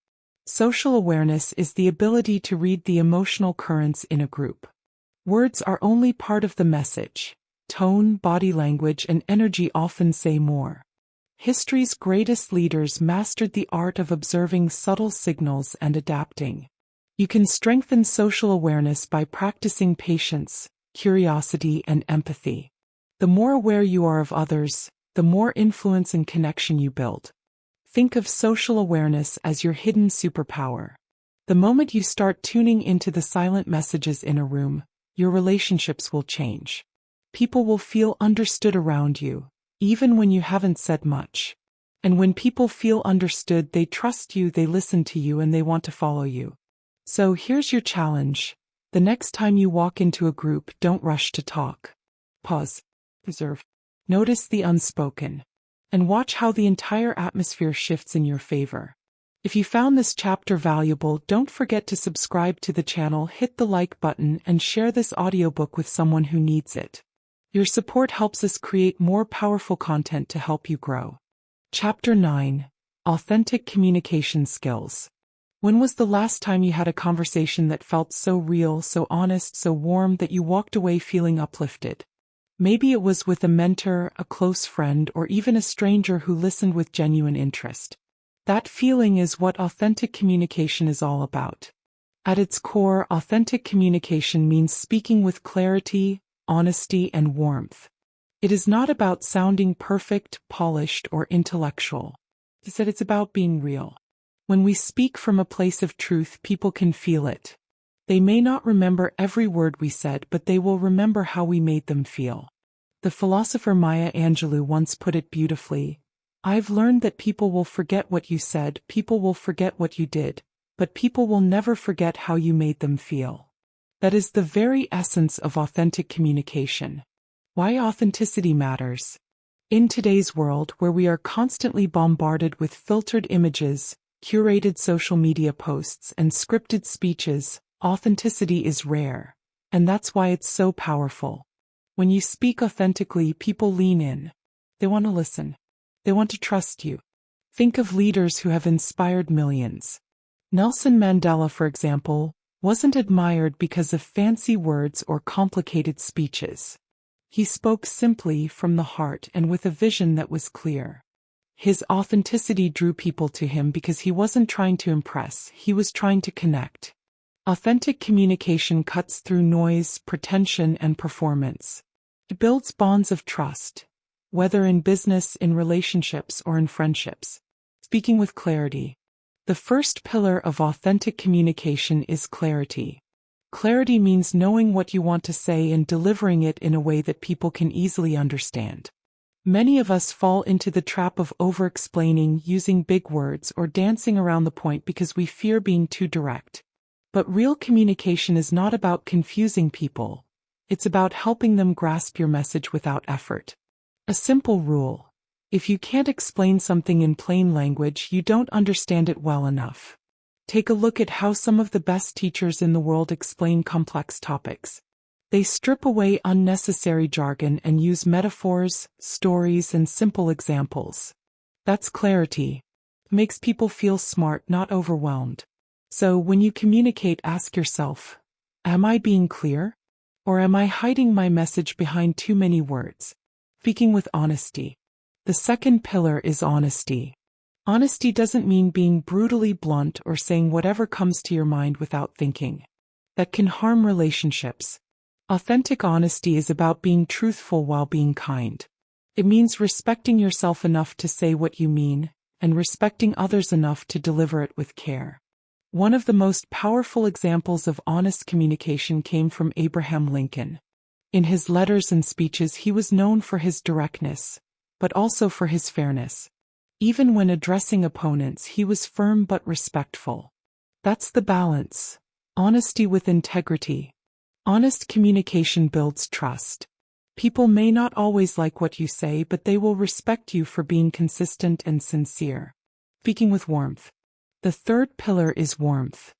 Social awareness is the ability to read the emotional currents in a group. Words are only part of the message. Tone, body language, and energy often say more. History's greatest leaders mastered the art of observing subtle signals and adapting. You can strengthen social awareness by practicing patience, curiosity, and empathy. The more aware you are of others, the more influence and connection you build. Think of social awareness as your hidden superpower. The moment you start tuning into the silent messages in a room, your relationships will change. People will feel understood around you, even when you haven't said much. And when people feel understood, they trust you, they listen to you, and they want to follow you. So here's your challenge. The next time you walk into a group, don't rush to talk. Pause. Observe. Notice the unspoken. And watch how the entire atmosphere shifts in your favor. If you found this chapter valuable, don't forget to subscribe to the channel, hit the like button, and share this audiobook with someone who needs it. Your support helps us create more powerful content to help you grow. Chapter 9. Authentic Communication Skills. When was the last time you had a conversation that felt so real, so honest, so warm that you walked away feeling uplifted? Maybe it was with a mentor, a close friend, or even a stranger who listened with genuine interest. That feeling is what authentic communication is all about. At its core, authentic communication means speaking with clarity, honesty, and warmth. It is not about sounding perfect, polished, or intellectual. Instead, it's about being real. When we speak from a place of truth, people can feel it. They may not remember every word we said, but they will remember how we made them feel. The philosopher Maya Angelou once put it beautifully, "I've learned that people will forget what you said, people will forget what you did, but people will never forget how you made them feel." That is the very essence of authentic communication. Why authenticity matters. In today's world, where we are constantly bombarded with filtered images, curated social media posts, and scripted speeches, authenticity is rare. And that's why it's so powerful. When you speak authentically, people lean in. They want to listen. They want to trust you. Think of leaders who have inspired millions. Nelson Mandela, for example, wasn't admired because of fancy words or complicated speeches. He spoke simply from the heart and with a vision that was clear. His authenticity drew people to him because he wasn't trying to impress, he was trying to connect. Authentic communication cuts through noise, pretension, and performance. It builds bonds of trust, whether in business, in relationships, or in friendships. Speaking with clarity. The first pillar of authentic communication is clarity. Clarity means knowing what you want to say and delivering it in a way that people can easily understand. Many of us fall into the trap of over-explaining, using big words, or dancing around the point because we fear being too direct. But real communication is not about confusing people. It's about helping them grasp your message without effort. A simple rule. If you can't explain something in plain language, you don't understand it well enough. Take a look at how some of the best teachers in the world explain complex topics. They strip away unnecessary jargon and use metaphors, stories, and simple examples. That's clarity. It makes people feel smart, not overwhelmed. So when you communicate, ask yourself, am I being clear? Or am I hiding my message behind too many words? Speaking with honesty. The second pillar is honesty. Honesty doesn't mean being brutally blunt or saying whatever comes to your mind without thinking. That can harm relationships. Authentic honesty is about being truthful while being kind. It means respecting yourself enough to say what you mean, and respecting others enough to deliver it with care. One of the most powerful examples of honest communication came from Abraham Lincoln. In his letters and speeches, he was known for his directness, but also for his fairness. Even when addressing opponents, he was firm but respectful. That's the balance. Honesty with integrity. Honest communication builds trust. People may not always like what you say, but they will respect you for being consistent and sincere. Speaking with warmth. The third pillar is warmth.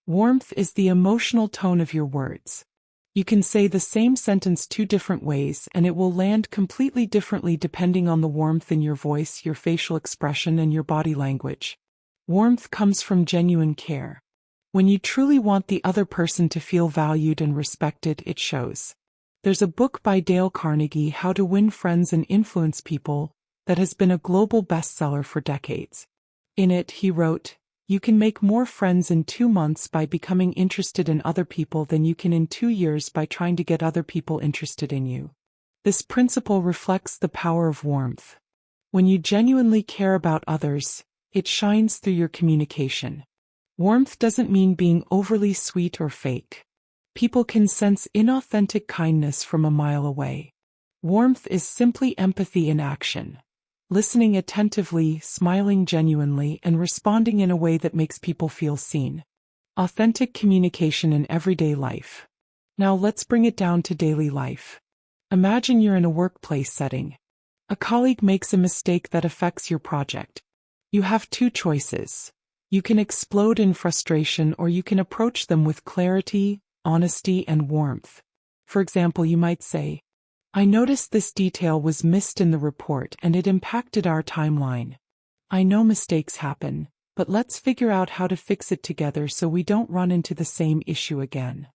Warmth is the emotional tone of your words. You can say the same sentence two different ways and it will land completely differently depending on the warmth in your voice, your facial expression, and your body language. Warmth comes from genuine care. When you truly want the other person to feel valued and respected, it shows. There's a book by Dale Carnegie, How to Win Friends and Influence People, that has been a global bestseller for decades. In it, he wrote, "You can make more friends in 2 months by becoming interested in other people than you can in 2 years by trying to get other people interested in you." This principle reflects the power of warmth. When you genuinely care about others, it shines through your communication. Warmth doesn't mean being overly sweet or fake. People can sense inauthentic kindness from a mile away. Warmth is simply empathy in action. Listening attentively, smiling genuinely, and responding in a way that makes people feel seen. Authentic communication in everyday life. Now let's bring it down to daily life. Imagine you're in a workplace setting. A colleague makes a mistake that affects your project. You have two choices. You can explode in frustration, or you can approach them with clarity, honesty, and warmth. For example, you might say, "I noticed this detail was missed in the report and it impacted our timeline. I know mistakes happen, but let's figure out how to fix it together so we don't run into the same issue again."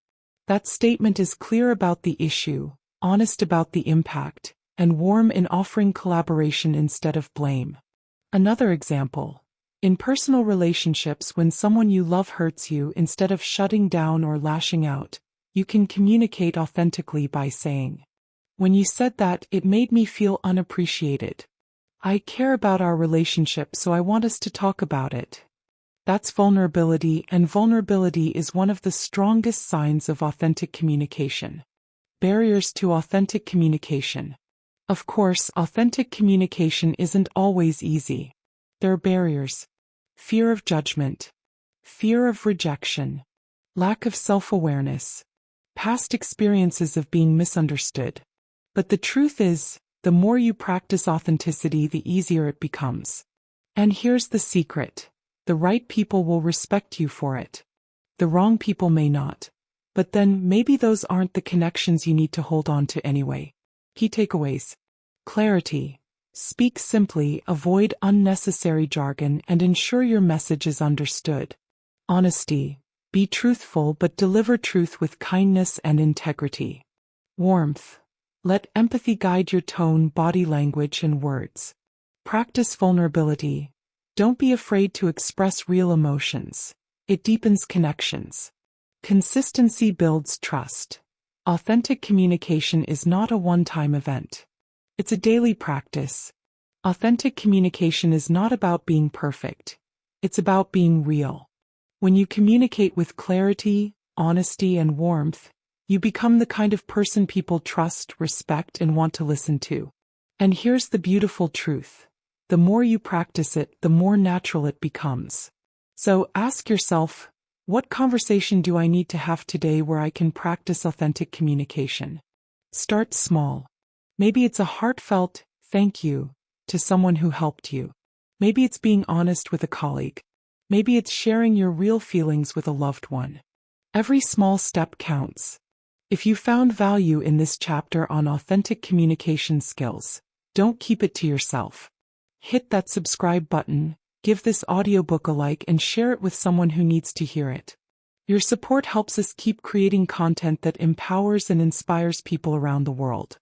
That statement is clear about the issue, honest about the impact, and warm in offering collaboration instead of blame. Another example. In personal relationships, when someone you love hurts you, instead of shutting down or lashing out, you can communicate authentically by saying, "When you said that, it made me feel unappreciated. I care about our relationship, so I want us to talk about it." That's vulnerability, and vulnerability is one of the strongest signs of authentic communication. Barriers to authentic communication. Of course, authentic communication isn't always easy. There are barriers. Fear of judgment. Fear of rejection. Lack of self-awareness. Past experiences of being misunderstood. But the truth is, the more you practice authenticity, the easier it becomes. And here's the secret. The right people will respect you for it. The wrong people may not. But then, maybe those aren't the connections you need to hold on to anyway. Key takeaways. Clarity. Speak simply, avoid unnecessary jargon, and ensure your message is understood. Honesty. Be truthful but deliver truth with kindness and integrity. Warmth. Let empathy guide your tone, body language, and words. Practice vulnerability. Don't be afraid to express real emotions. It deepens connections. Consistency builds trust. Authentic communication is not a one-time event. It's a daily practice. Authentic communication is not about being perfect. It's about being real. When you communicate with clarity, honesty, and warmth, you become the kind of person people trust, respect, and want to listen to. And here's the beautiful truth. The more you practice it, the more natural it becomes. So ask yourself, what conversation do I need to have today where I can practice authentic communication? Start small. Maybe it's a heartfelt thank you to someone who helped you. Maybe it's being honest with a colleague. Maybe it's sharing your real feelings with a loved one. Every small step counts. If you found value in this chapter on authentic communication skills, don't keep it to yourself. Hit that subscribe button, give this audiobook a like, and share it with someone who needs to hear it. Your support helps us keep creating content that empowers and inspires people around the world.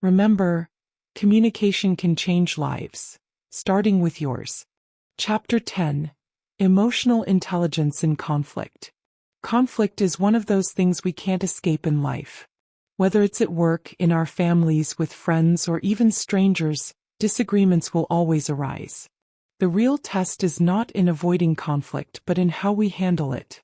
Remember, communication can change lives, starting with yours. Chapter 10. Emotional Intelligence in Conflict. Conflict is one of those things we can't escape in life. Whether it's at work, in our families, with friends, or even strangers, disagreements will always arise. The real test is not in avoiding conflict but in how we handle it.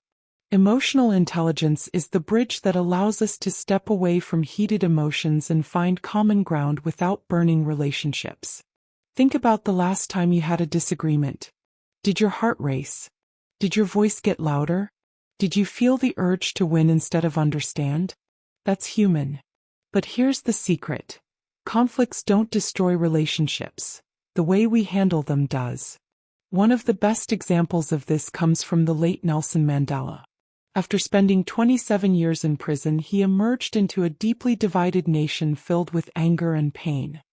Emotional intelligence is the bridge that allows us to step away from heated emotions and find common ground without burning relationships. Think about the last time you had a disagreement. Did your heart race? Did your voice get louder? Did you feel the urge to win instead of understand? That's human. But here's the secret. Conflicts don't destroy relationships. The way we handle them does. One of the best examples of this comes from the late Nelson Mandela. After spending 27 years in prison, he emerged into a deeply divided nation filled with anger and pain.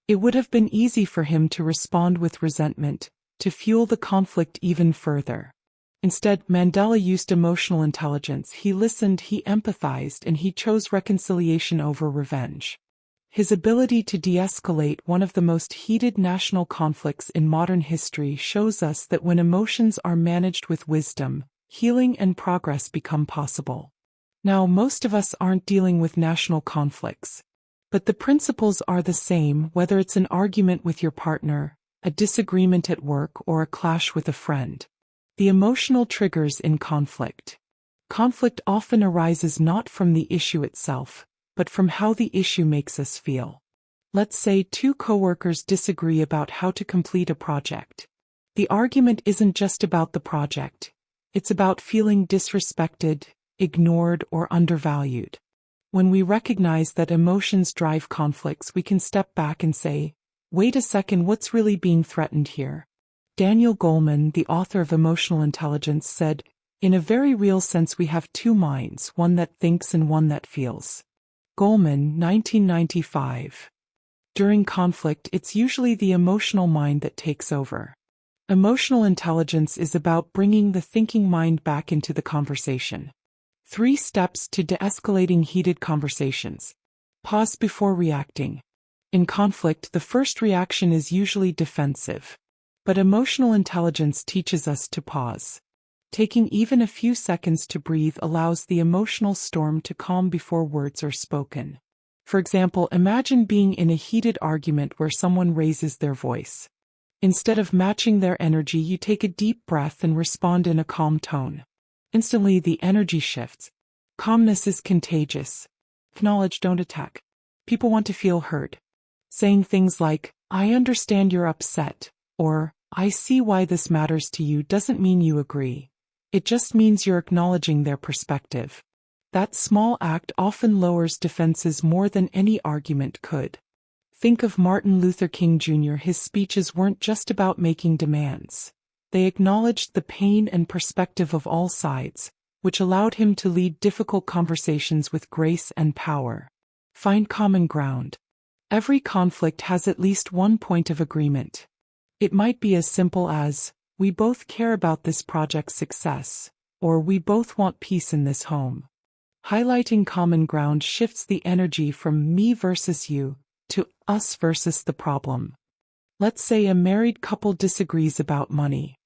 It would have been easy for him to respond with resentment, to fuel the conflict even further. Instead, Mandela used emotional intelligence. He listened, he empathized, and he chose reconciliation over revenge. His ability to de-escalate one of the most heated national conflicts in modern history shows us that when emotions are managed with wisdom, healing and progress become possible. Now, most of us aren't dealing with national conflicts. But the principles are the same, whether it's an argument with your partner, a disagreement at work, or a clash with a friend. The emotional triggers in conflict. Conflict often arises not from the issue itself, but from how the issue makes us feel. Let's say two coworkers disagree about how to complete a project. The argument isn't just about the project. It's about feeling disrespected, ignored, or undervalued. When we recognize that emotions drive conflicts, we can step back and say, wait a second, what's really being threatened here? Daniel Goleman, the author of Emotional Intelligence, said, in a very real sense we have two minds, one that thinks and one that feels. Goleman, 1995. During conflict, it's usually the emotional mind that takes over. Emotional intelligence is about bringing the thinking mind back into the conversation. 3 steps to de-escalating heated conversations. Pause before reacting. In conflict, the first reaction is usually defensive. But emotional intelligence teaches us to pause. Taking even a few seconds to breathe allows the emotional storm to calm before words are spoken. For example, imagine being in a heated argument where someone raises their voice. Instead of matching their energy, you take a deep breath and respond in a calm tone. Instantly, the energy shifts. Calmness is contagious. Acknowledge, don't attack. People want to feel heard. Saying things like, I understand you're upset, or, I see why this matters to you doesn't mean you agree. It just means you're acknowledging their perspective. That small act often lowers defenses more than any argument could. Think of Martin Luther King Jr. His speeches weren't just about making demands. They acknowledged the pain and perspective of all sides, which allowed him to lead difficult conversations with grace and power. Find common ground. Every conflict has at least one point of agreement. It might be as simple as, we both care about this project's success, or we both want peace in this home. Highlighting common ground shifts the energy from me versus you to us versus the problem. Let's say a married couple disagrees about money.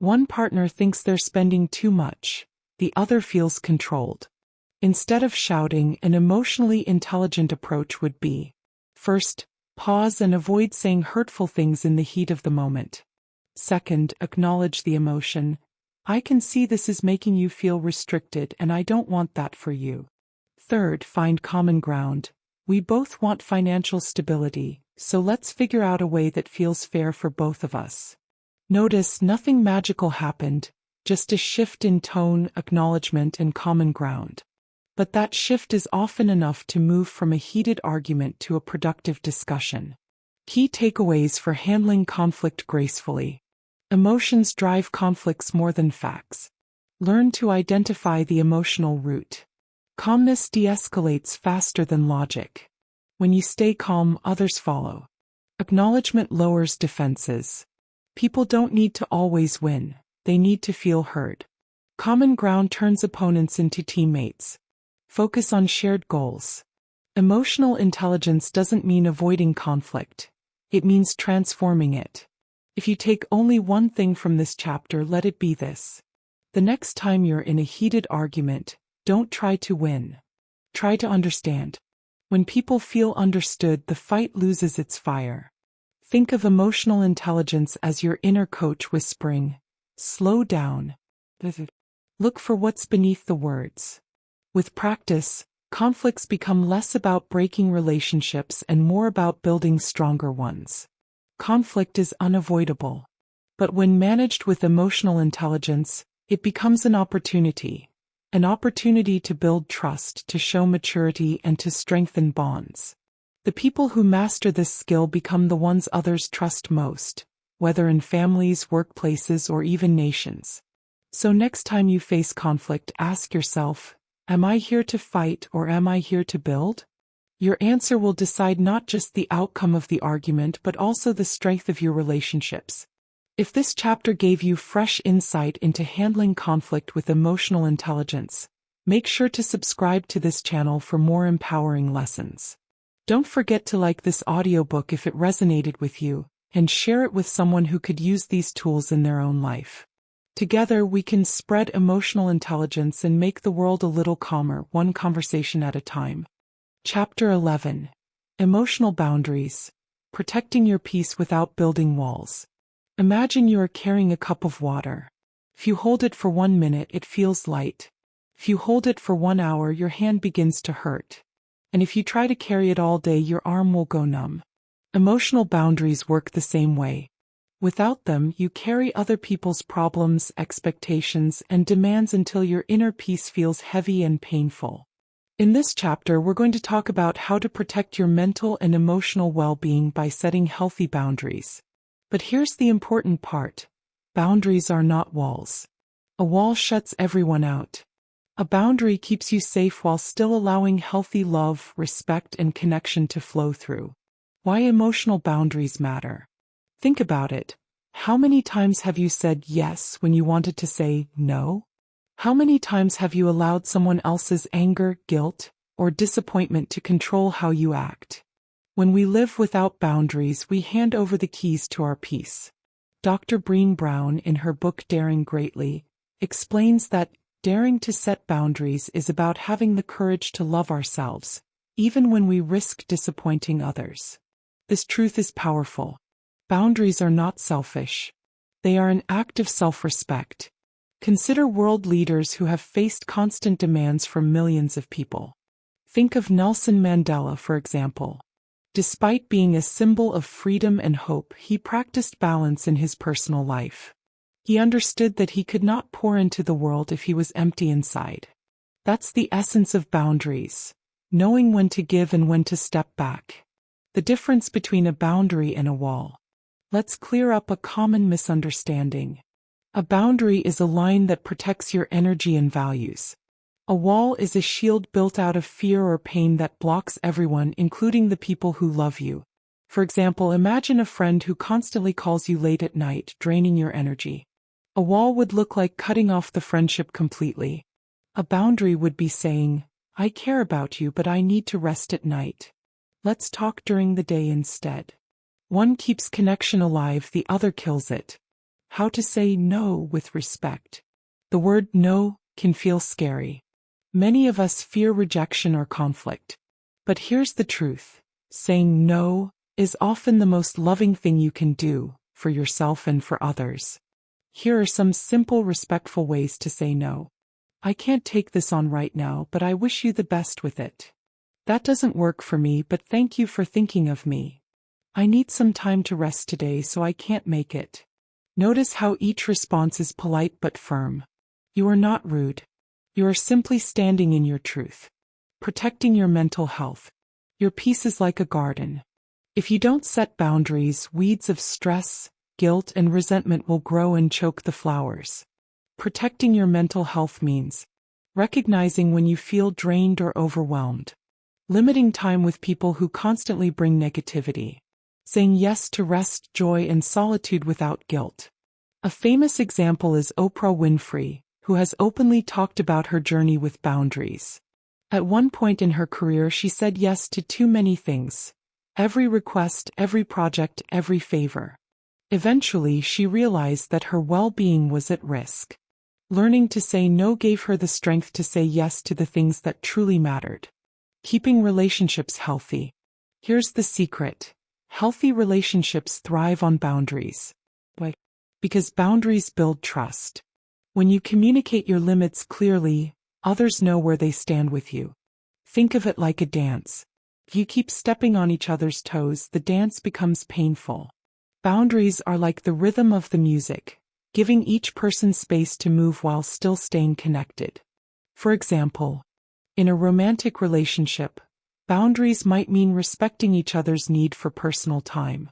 One partner thinks they're spending too much, the other feels controlled. Instead of shouting, an emotionally intelligent approach would be, first, pause and avoid saying hurtful things in the heat of the moment. Second, acknowledge the emotion. I can see this is making you feel restricted and I don't want that for you. Third, find common ground. We both want financial stability, so let's figure out a way that feels fair for both of us. Notice nothing magical happened, just a shift in tone, acknowledgement, and common ground. But that shift is often enough to move from a heated argument to a productive discussion. Key takeaways for handling conflict gracefully. Emotions drive conflicts more than facts. Learn to identify the emotional root. Calmness de-escalates faster than logic. When you stay calm, others follow. Acknowledgement lowers defenses. People don't need to always win, they need to feel heard. Common ground turns opponents into teammates. Focus on shared goals. Emotional intelligence doesn't mean avoiding conflict. It means transforming it. If you take only one thing from this chapter, let it be this. The next time you're in a heated argument, don't try to win. Try to understand. When people feel understood, the fight loses its fire. Think of emotional intelligence as your inner coach whispering, "Slow down. Look for what's beneath the words." With practice, conflicts become less about breaking relationships and more about building stronger ones. Conflict is unavoidable. But when managed with emotional intelligence, it becomes an opportunity. An opportunity to build trust, to show maturity, and to strengthen bonds. The people who master this skill become the ones others trust most, whether in families, workplaces, or even nations. So next time you face conflict, ask yourself, am I here to fight or am I here to build? Your answer will decide not just the outcome of the argument but also the strength of your relationships. If this chapter gave you fresh insight into handling conflict with emotional intelligence, make sure to subscribe to this channel for more empowering lessons. Don't forget to like this audiobook if it resonated with you, and share it with someone who could use these tools in their own life. Together we can spread emotional intelligence and make the world a little calmer, one conversation at a time. Chapter 11. Emotional Boundaries. Protecting your peace without building walls. Imagine you are carrying a cup of water. If you hold it for 1 minute, it feels light. If you hold it for 1 hour, your hand begins to hurt. And if you try to carry it all day, your arm will go numb. Emotional boundaries work the same way. Without them, you carry other people's problems, expectations, and demands until your inner peace feels heavy and painful. In this chapter, we're going to talk about how to protect your mental and emotional well-being by setting healthy boundaries. But here's the important part. Boundaries are not walls. A wall shuts everyone out. A boundary keeps you safe while still allowing healthy love, respect, and connection to flow through. Why emotional boundaries matter. Think about it. How many times have you said yes when you wanted to say no? How many times have you allowed someone else's anger, guilt, or disappointment to control how you act? When we live without boundaries, we hand over the keys to our peace. Dr. Brené Brown, in her book Daring Greatly, explains that daring to set boundaries is about having the courage to love ourselves, even when we risk disappointing others. This truth is powerful. Boundaries are not selfish. They are an act of self-respect. Consider world leaders who have faced constant demands from millions of people. Think of Nelson Mandela, for example. Despite being a symbol of freedom and hope, he practiced balance in his personal life. He understood that he could not pour into the world if he was empty inside. That's the essence of boundaries, knowing when to give and when to step back. The difference between a boundary and a wall. Let's clear up a common misunderstanding. A boundary is a line that protects your energy and values. A wall is a shield built out of fear or pain that blocks everyone, including the people who love you. For example, imagine a friend who constantly calls you late at night, draining your energy. A wall would look like cutting off the friendship completely. A boundary would be saying, "I care about you, but I need to rest at night. Let's talk during the day instead." One keeps connection alive, the other kills it. How to say no with respect. The word no can feel scary. Many of us fear rejection or conflict. But here's the truth. Saying no is often the most loving thing you can do, for yourself and for others. Here are some simple, respectful ways to say no. I can't take this on right now, but I wish you the best with it. That doesn't work for me, but thank you for thinking of me. I need some time to rest today, so I can't make it. Notice how each response is polite but firm. You are not rude. You are simply standing in your truth. Protecting your mental health. Your peace is like a garden. If you don't set boundaries, weeds of stress, guilt, and resentment will grow and choke the flowers. Protecting your mental health means recognizing when you feel drained or overwhelmed. Limiting time with people who constantly bring negativity. Saying yes to rest, joy, and solitude without guilt. A famous example is Oprah Winfrey, who has openly talked about her journey with boundaries. At one point in her career, she said yes to too many things. Every request, every project, every favor. Eventually, she realized that her well-being was at risk. Learning to say no gave her the strength to say yes to the things that truly mattered. Keeping relationships healthy. Here's the secret. Healthy relationships thrive on boundaries. Why? Because boundaries build trust. When you communicate your limits clearly, others know where they stand with you. Think of it like a dance. If you keep stepping on each other's toes, the dance becomes painful. Boundaries are like the rhythm of the music, giving each person space to move while still staying connected. For example, in a romantic relationship, boundaries might mean respecting each other's need for personal time.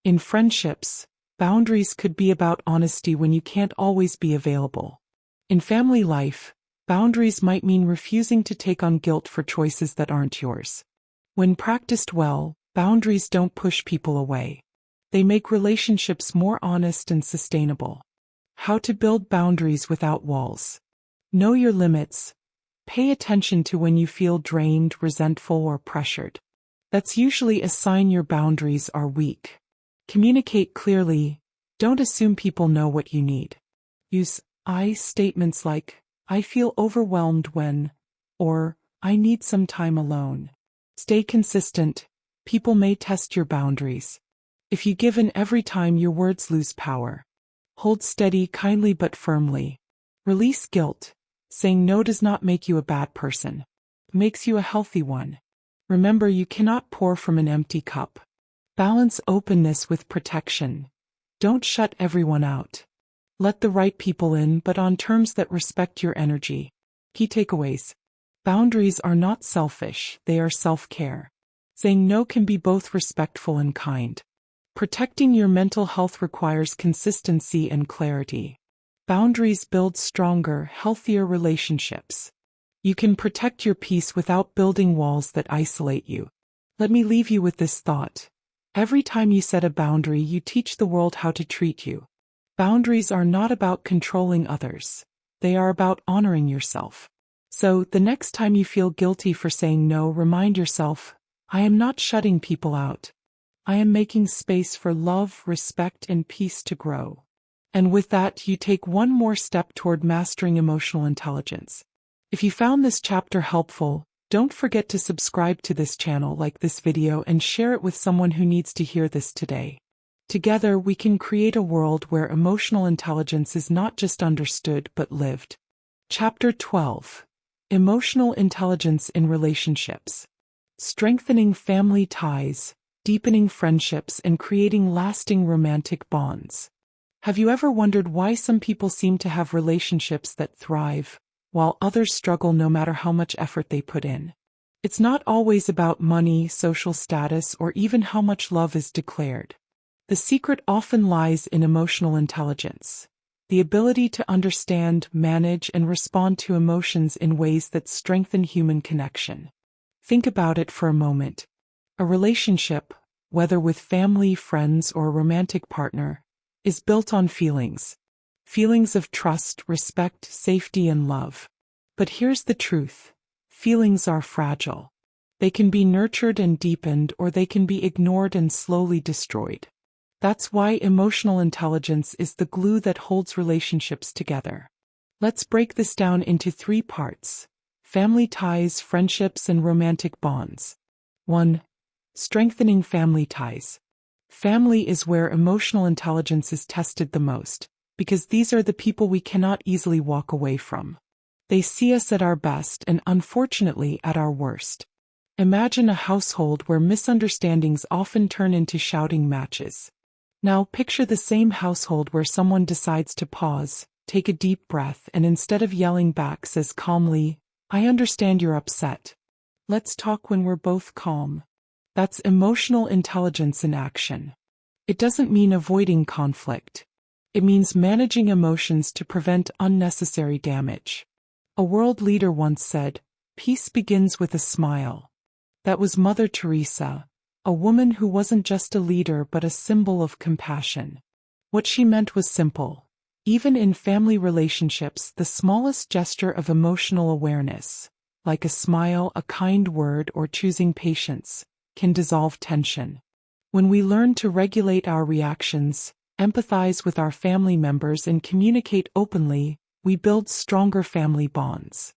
In friendships, boundaries could be about honesty when you can't always be available. In family life, boundaries might mean refusing to take on guilt for choices that aren't yours. When practiced well, boundaries don't push people away. They make relationships more honest and sustainable. How to build boundaries without walls. Know your limits. Pay attention to when you feel drained, resentful, or pressured. That's usually a sign your boundaries are weak. Communicate clearly. Don't assume people know what you need. Use I statements like, I feel overwhelmed when, or I need some time alone. Stay consistent. People may test your boundaries. If you give in every time, your words lose power. Hold steady, kindly but firmly. Release guilt. Saying no does not make you a bad person. It makes you a healthy one. Remember, you cannot pour from an empty cup. Balance openness with protection. Don't shut everyone out. Let the right people in, but on terms that respect your energy. Key takeaways. Boundaries are not selfish, they are self-care. Saying no can be both respectful and kind. Protecting your mental health requires consistency and clarity. Boundaries build stronger, healthier relationships. You can protect your peace without building walls that isolate you. Let me leave you with this thought. Every time you set a boundary, you teach the world how to treat you. Boundaries are not about controlling others. They are about honoring yourself. So, the next time you feel guilty for saying no, remind yourself, I am not shutting people out. I am making space for love, respect, and peace to grow. And with that, you take one more step toward mastering emotional intelligence. If you found this chapter helpful, don't forget to subscribe to this channel, like this video, and share it with someone who needs to hear this today. Together, we can create a world where emotional intelligence is not just understood but lived. Chapter 12. Emotional Intelligence in Relationships. Strengthening family ties, deepening friendships, and creating lasting romantic bonds. Have you ever wondered why some people seem to have relationships that thrive, while others struggle no matter how much effort they put in? It's not always about money, social status, or even how much love is declared. The secret often lies in emotional intelligence, the ability to understand, manage, and respond to emotions in ways that strengthen human connection. Think about it for a moment. A relationship, whether with family, friends, or a romantic partner, is built on feelings. Feelings of trust, respect, safety, and love. But here's the truth. Feelings are fragile. They can be nurtured and deepened, or they can be ignored and slowly destroyed. That's why emotional intelligence is the glue that holds relationships together. Let's break this down into 3 parts: family ties, friendships, and romantic bonds. 1. Strengthening family ties. Family is where emotional intelligence is tested the most, because these are the people we cannot easily walk away from. They see us at our best and, unfortunately, at our worst. Imagine a household where misunderstandings often turn into shouting matches. Now picture the same household where someone decides to pause, take a deep breath, and instead of yelling back says calmly, I understand you're upset. Let's talk when we're both calm. That's emotional intelligence in action. It doesn't mean avoiding conflict. It means managing emotions to prevent unnecessary damage. A world leader once said, peace begins with a smile. That was Mother Teresa, a woman who wasn't just a leader but a symbol of compassion. What she meant was simple. Even in family relationships, the smallest gesture of emotional awareness, like a smile, a kind word, or choosing patience, can dissolve tension. When we learn to regulate our reactions, empathize with our family members, and communicate openly, we build stronger family bonds.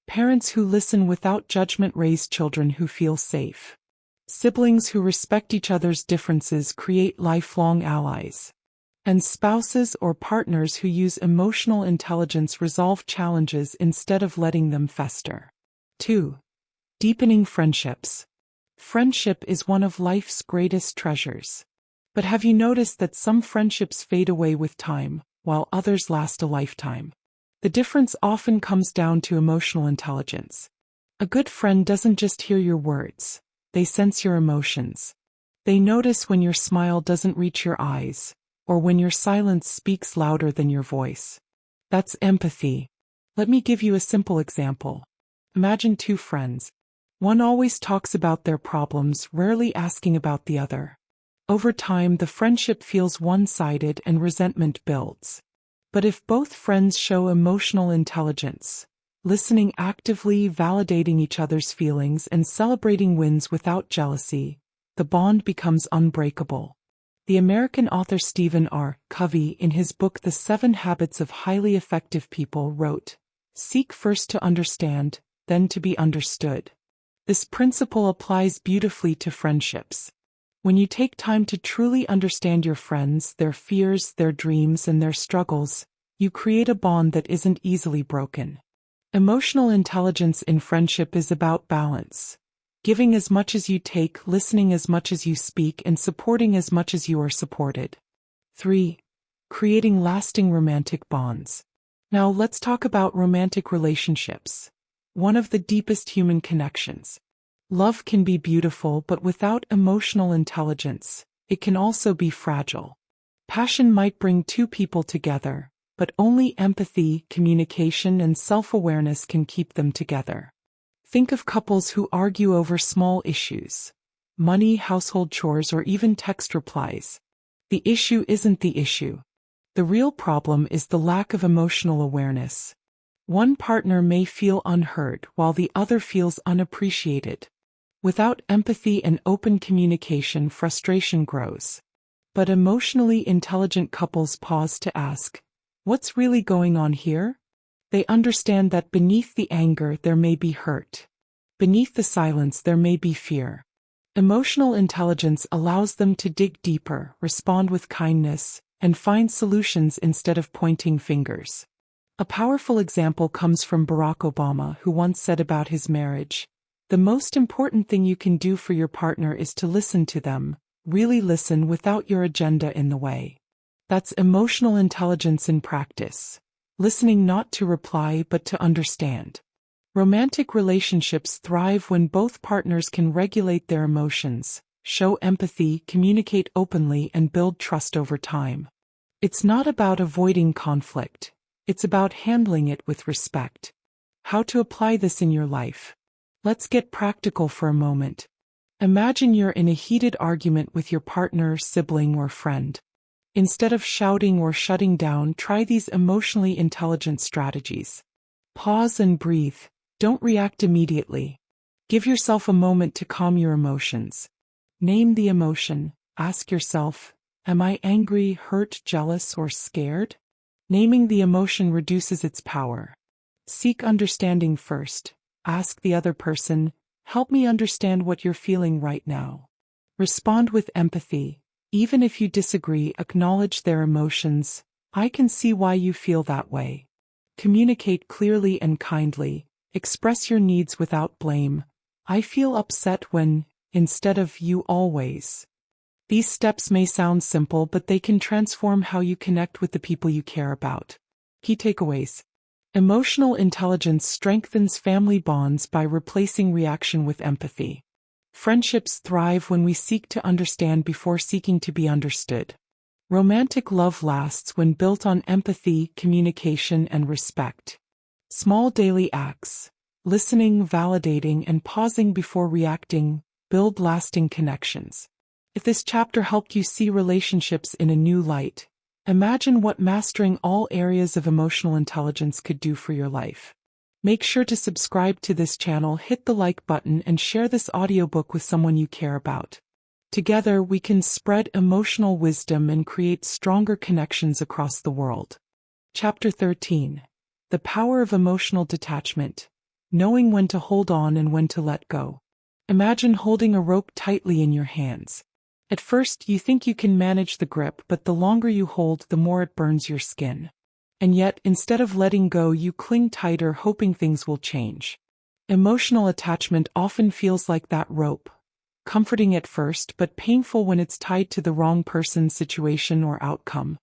Parents who listen without judgment raise children who feel safe. Siblings who respect each other's differences create lifelong allies. And spouses or partners who use emotional intelligence resolve challenges instead of letting them fester. 2. Deepening friendships. Friendship is one of life's greatest treasures. But have you noticed that some friendships fade away with time, while others last a lifetime? The difference often comes down to emotional intelligence. A good friend doesn't just hear your words, they sense your emotions. They notice when your smile doesn't reach your eyes, or when your silence speaks louder than your voice. That's empathy. Let me give you a simple example. Imagine two friends. One always talks about their problems, rarely asking about the other. Over time, the friendship feels one-sided and resentment builds. But if both friends show emotional intelligence, listening actively, validating each other's feelings, and celebrating wins without jealousy, the bond becomes unbreakable. The American author Stephen R. Covey, in his book The 7 Habits of Highly Effective People, wrote, "Seek first to understand, then to be understood." This principle applies beautifully to friendships. When you take time to truly understand your friends, their fears, their dreams, and their struggles, you create a bond that isn't easily broken. Emotional intelligence in friendship is about balance. Giving as much as you take, listening as much as you speak, and supporting as much as you are supported. 3. Creating lasting romantic bonds. Now let's talk about romantic relationships. One of the deepest human connections. Love can be beautiful, but without emotional intelligence, it can also be fragile. Passion might bring two people together, but only empathy, communication, and self-awareness can keep them together. Think of couples who argue over small issues, money, household chores, or even text replies. The issue isn't the issue. The real problem is the lack of emotional awareness. One partner may feel unheard while the other feels unappreciated. Without empathy and open communication, frustration grows. But emotionally intelligent couples pause to ask, "What's really going on here?" They understand that beneath the anger there may be hurt. Beneath the silence there may be fear. Emotional intelligence allows them to dig deeper, respond with kindness, and find solutions instead of pointing fingers. A powerful example comes from Barack Obama, who once said about his marriage, "The most important thing you can do for your partner is to listen to them, really listen without your agenda in the way." That's emotional intelligence in practice. Listening not to reply but to understand. Romantic relationships thrive when both partners can regulate their emotions, show empathy, communicate openly, and build trust over time. It's not about avoiding conflict. It's about handling it with respect. How to apply this in your life? Let's get practical for a moment. Imagine you're in a heated argument with your partner, sibling, or friend. Instead of shouting or shutting down, try these emotionally intelligent strategies. Pause and breathe. Don't react immediately. Give yourself a moment to calm your emotions. Name the emotion. Ask yourself, am I angry, hurt, jealous, or scared? Naming the emotion reduces its power. Seek understanding first. Ask the other person, "Help me understand what you're feeling right now." Respond with empathy. Even if you disagree, acknowledge their emotions. "I can see why you feel that way." Communicate clearly and kindly. Express your needs without blame. "I feel upset when," instead of "you always." These steps may sound simple, but they can transform how you connect with the people you care about. Key takeaways. Emotional intelligence strengthens family bonds by replacing reaction with empathy. Friendships thrive when we seek to understand before seeking to be understood. Romantic love lasts when built on empathy, communication, and respect. Small daily acts, listening, validating, and pausing before reacting, build lasting connections. If this chapter helped you see relationships in a new light, imagine what mastering all areas of emotional intelligence could do for your life. Make sure to subscribe to this channel, hit the like button, and share this audiobook with someone you care about. Together, we can spread emotional wisdom and create stronger connections across the world. Chapter 13. The Power of Emotional Detachment. Knowing when to hold on and when to let go. Imagine holding a rope tightly in your hands. At first, you think you can manage the grip, but the longer you hold, the more it burns your skin. And yet, instead of letting go, you cling tighter, hoping things will change. Emotional attachment often feels like that rope. Comforting at first, but painful when it's tied to the wrong person, situation, or outcome.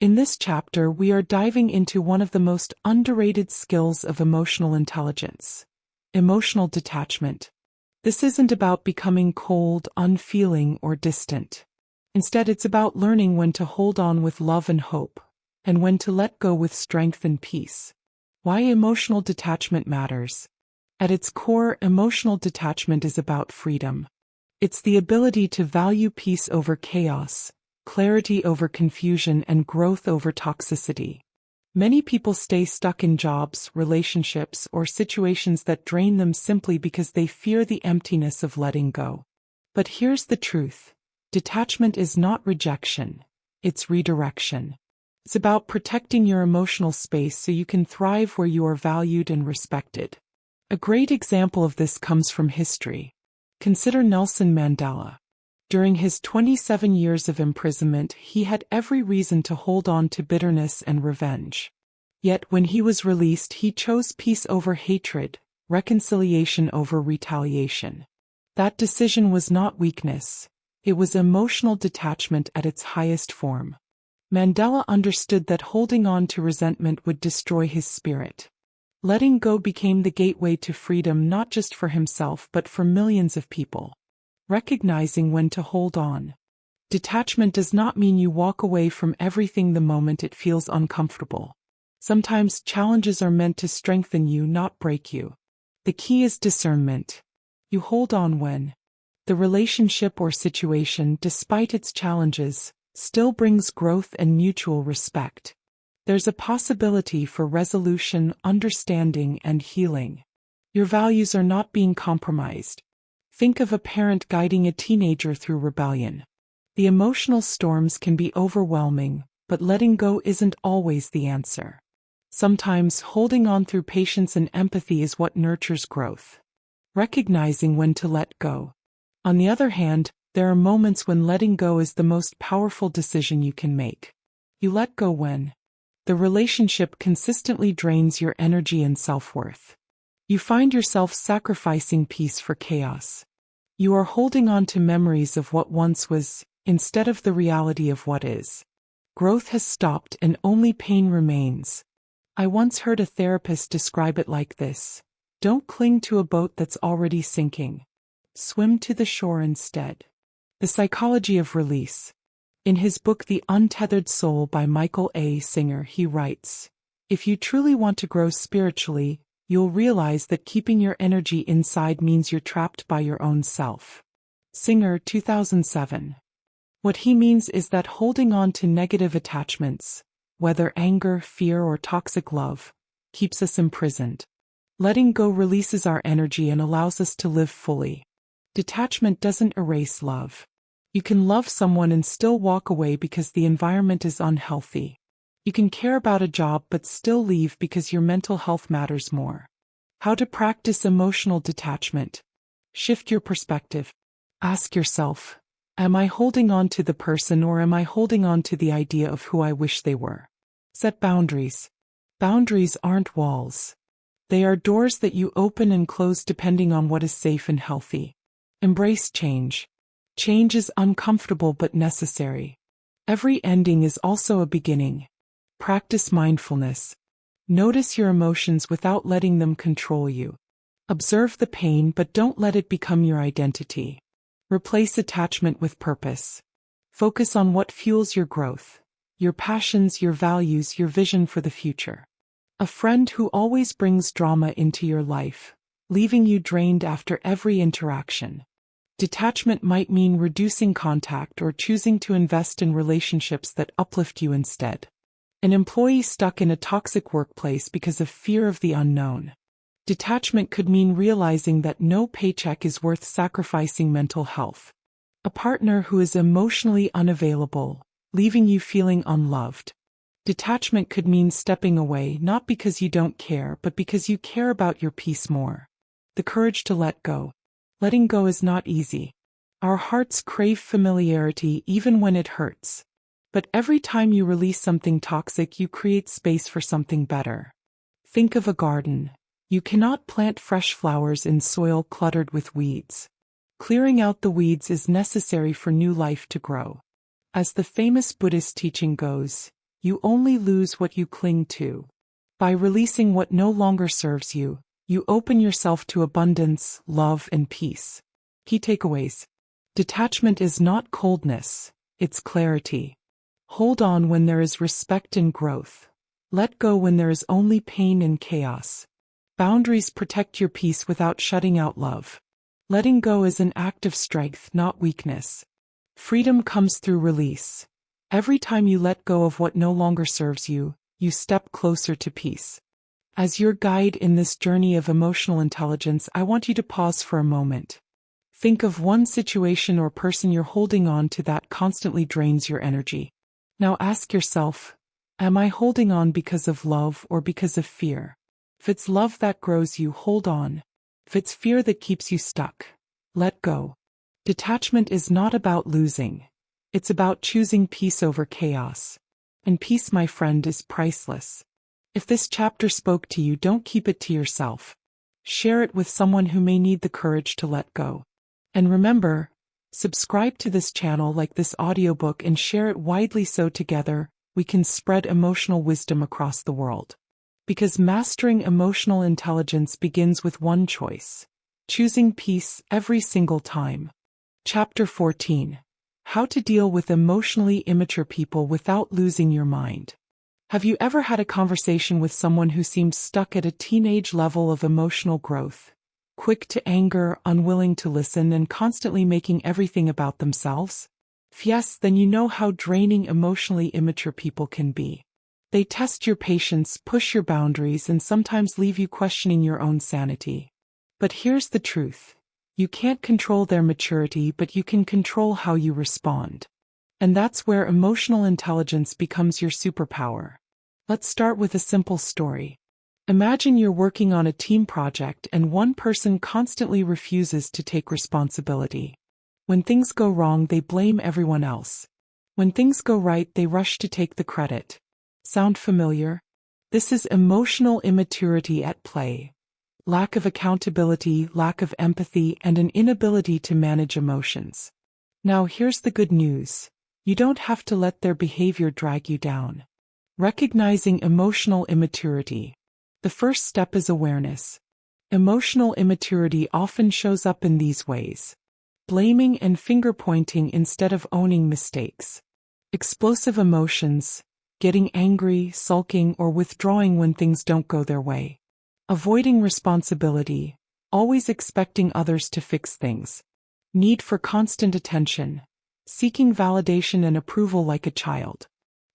In this chapter, we are diving into one of the most underrated skills of emotional intelligence: emotional detachment. This isn't about becoming cold, unfeeling, or distant. Instead, it's about learning when to hold on with love and hope, and when to let go with strength and peace. Why emotional detachment matters. At its core, emotional detachment is about freedom. It's the ability to value peace over chaos, clarity over confusion, and growth over toxicity. Many people stay stuck in jobs, relationships, or situations that drain them simply because they fear the emptiness of letting go. But here's the truth: detachment is not rejection, it's redirection. It's about protecting your emotional space so you can thrive where you are valued and respected. A great example of this comes from history. Consider Nelson Mandela. During his 27 years of imprisonment, he had every reason to hold on to bitterness and revenge. Yet when he was released, he chose peace over hatred, reconciliation over retaliation. That decision was not weakness. It was emotional detachment at its highest form. Mandela understood that holding on to resentment would destroy his spirit. Letting go became the gateway to freedom, not just for himself but for millions of people. Recognizing when to hold on. Detachment does not mean you walk away from everything the moment it feels uncomfortable. Sometimes challenges are meant to strengthen you, not break you. The key is discernment. You hold on when the relationship or situation, despite its challenges, still brings growth and mutual respect. There's a possibility for resolution, understanding, and healing. Your values are not being compromised. Think of a parent guiding a teenager through rebellion. The emotional storms can be overwhelming, but letting go isn't always the answer. Sometimes holding on through patience and empathy is what nurtures growth. Recognizing when to let go. On the other hand, there are moments when letting go is the most powerful decision you can make. You let go when the relationship consistently drains your energy and self-worth. You find yourself sacrificing peace for chaos. You are holding on to memories of what once was, instead of the reality of what is. Growth has stopped and only pain remains. I once heard a therapist describe it like this: don't cling to a boat that's already sinking. Swim to the shore instead. The Psychology of Release. In his book The Untethered Soul by Michael A. Singer, he writes, "If you truly want to grow spiritually, you'll realize that keeping your energy inside means you're trapped by your own self." Singer, 2007. What he means is that holding on to negative attachments, whether anger, fear, or toxic love, keeps us imprisoned. Letting go releases our energy and allows us to live fully. Detachment doesn't erase love. You can love someone and still walk away because the environment is unhealthy. You can care about a job but still leave because your mental health matters more. How to practice emotional detachment. Shift your perspective. Ask yourself, am I holding on to the person or am I holding on to the idea of who I wish they were? Set boundaries. Boundaries aren't walls. They are doors that you open and close depending on what is safe and healthy. Embrace change. Change is uncomfortable but necessary. Every ending is also a beginning. Practice mindfulness. Notice your emotions without letting them control you. Observe the pain but don't let it become your identity. Replace attachment with purpose. Focus on what fuels your growth, your passions, your values, your vision for the future. A friend who always brings drama into your life, leaving you drained after every interaction. Detachment might mean reducing contact or choosing to invest in relationships that uplift you instead. An employee stuck in a toxic workplace because of fear of the unknown. Detachment could mean realizing that no paycheck is worth sacrificing mental health. A partner who is emotionally unavailable, leaving you feeling unloved. Detachment could mean stepping away not because you don't care but because you care about your peace more. The courage to let go. Letting go is not easy. Our hearts crave familiarity even when it hurts. But every time you release something toxic, you create space for something better. Think of a garden. You cannot plant fresh flowers in soil cluttered with weeds. Clearing out the weeds is necessary for new life to grow. As the famous Buddhist teaching goes, you only lose what you cling to. By releasing what no longer serves you, you open yourself to abundance, love, and peace. Key takeaways. Detachment is not coldness, it's clarity. Hold on when there is respect and growth. Let go when there is only pain and chaos. Boundaries protect your peace without shutting out love. Letting go is an act of strength, not weakness. Freedom comes through release. Every time you let go of what no longer serves you, you step closer to peace. As your guide in this journey of emotional intelligence, I want you to pause for a moment. Think of one situation or person you're holding on to that constantly drains your energy. Now ask yourself, am I holding on because of love or because of fear? If it's love that grows you, hold on. If it's fear that keeps you stuck, let go. Detachment is not about losing. It's about choosing peace over chaos. And peace, my friend, is priceless. If this chapter spoke to you, don't keep it to yourself. Share it with someone who may need the courage to let go. And remember, subscribe to this channel, like this audiobook, and share it widely so together we can spread emotional wisdom across the world. Because mastering emotional intelligence begins with one choice: choosing peace every single time. Chapter 14. How to deal with emotionally immature people without losing your mind. Have you ever had a conversation with someone who seemed stuck at a teenage level of emotional growth? Quick to anger, unwilling to listen, and constantly making everything about themselves? If yes, then you know how draining emotionally immature people can be. They test your patience, push your boundaries, and sometimes leave you questioning your own sanity. But here's the truth. You can't control their maturity, but you can control how you respond. And that's where emotional intelligence becomes your superpower. Let's start with a simple story. Imagine you're working on a team project and one person constantly refuses to take responsibility. When things go wrong, they blame everyone else. When things go right, they rush to take the credit. Sound familiar? This is emotional immaturity at play. Lack of accountability, lack of empathy, and an inability to manage emotions. Now here's the good news. You don't have to let their behavior drag you down. Recognizing emotional immaturity. The first step is awareness. Emotional immaturity often shows up in these ways: blaming and finger-pointing instead of owning mistakes. Explosive emotions, getting angry, sulking, or withdrawing when things don't go their way. Avoiding responsibility, always expecting others to fix things. Need for constant attention, seeking validation and approval like a child.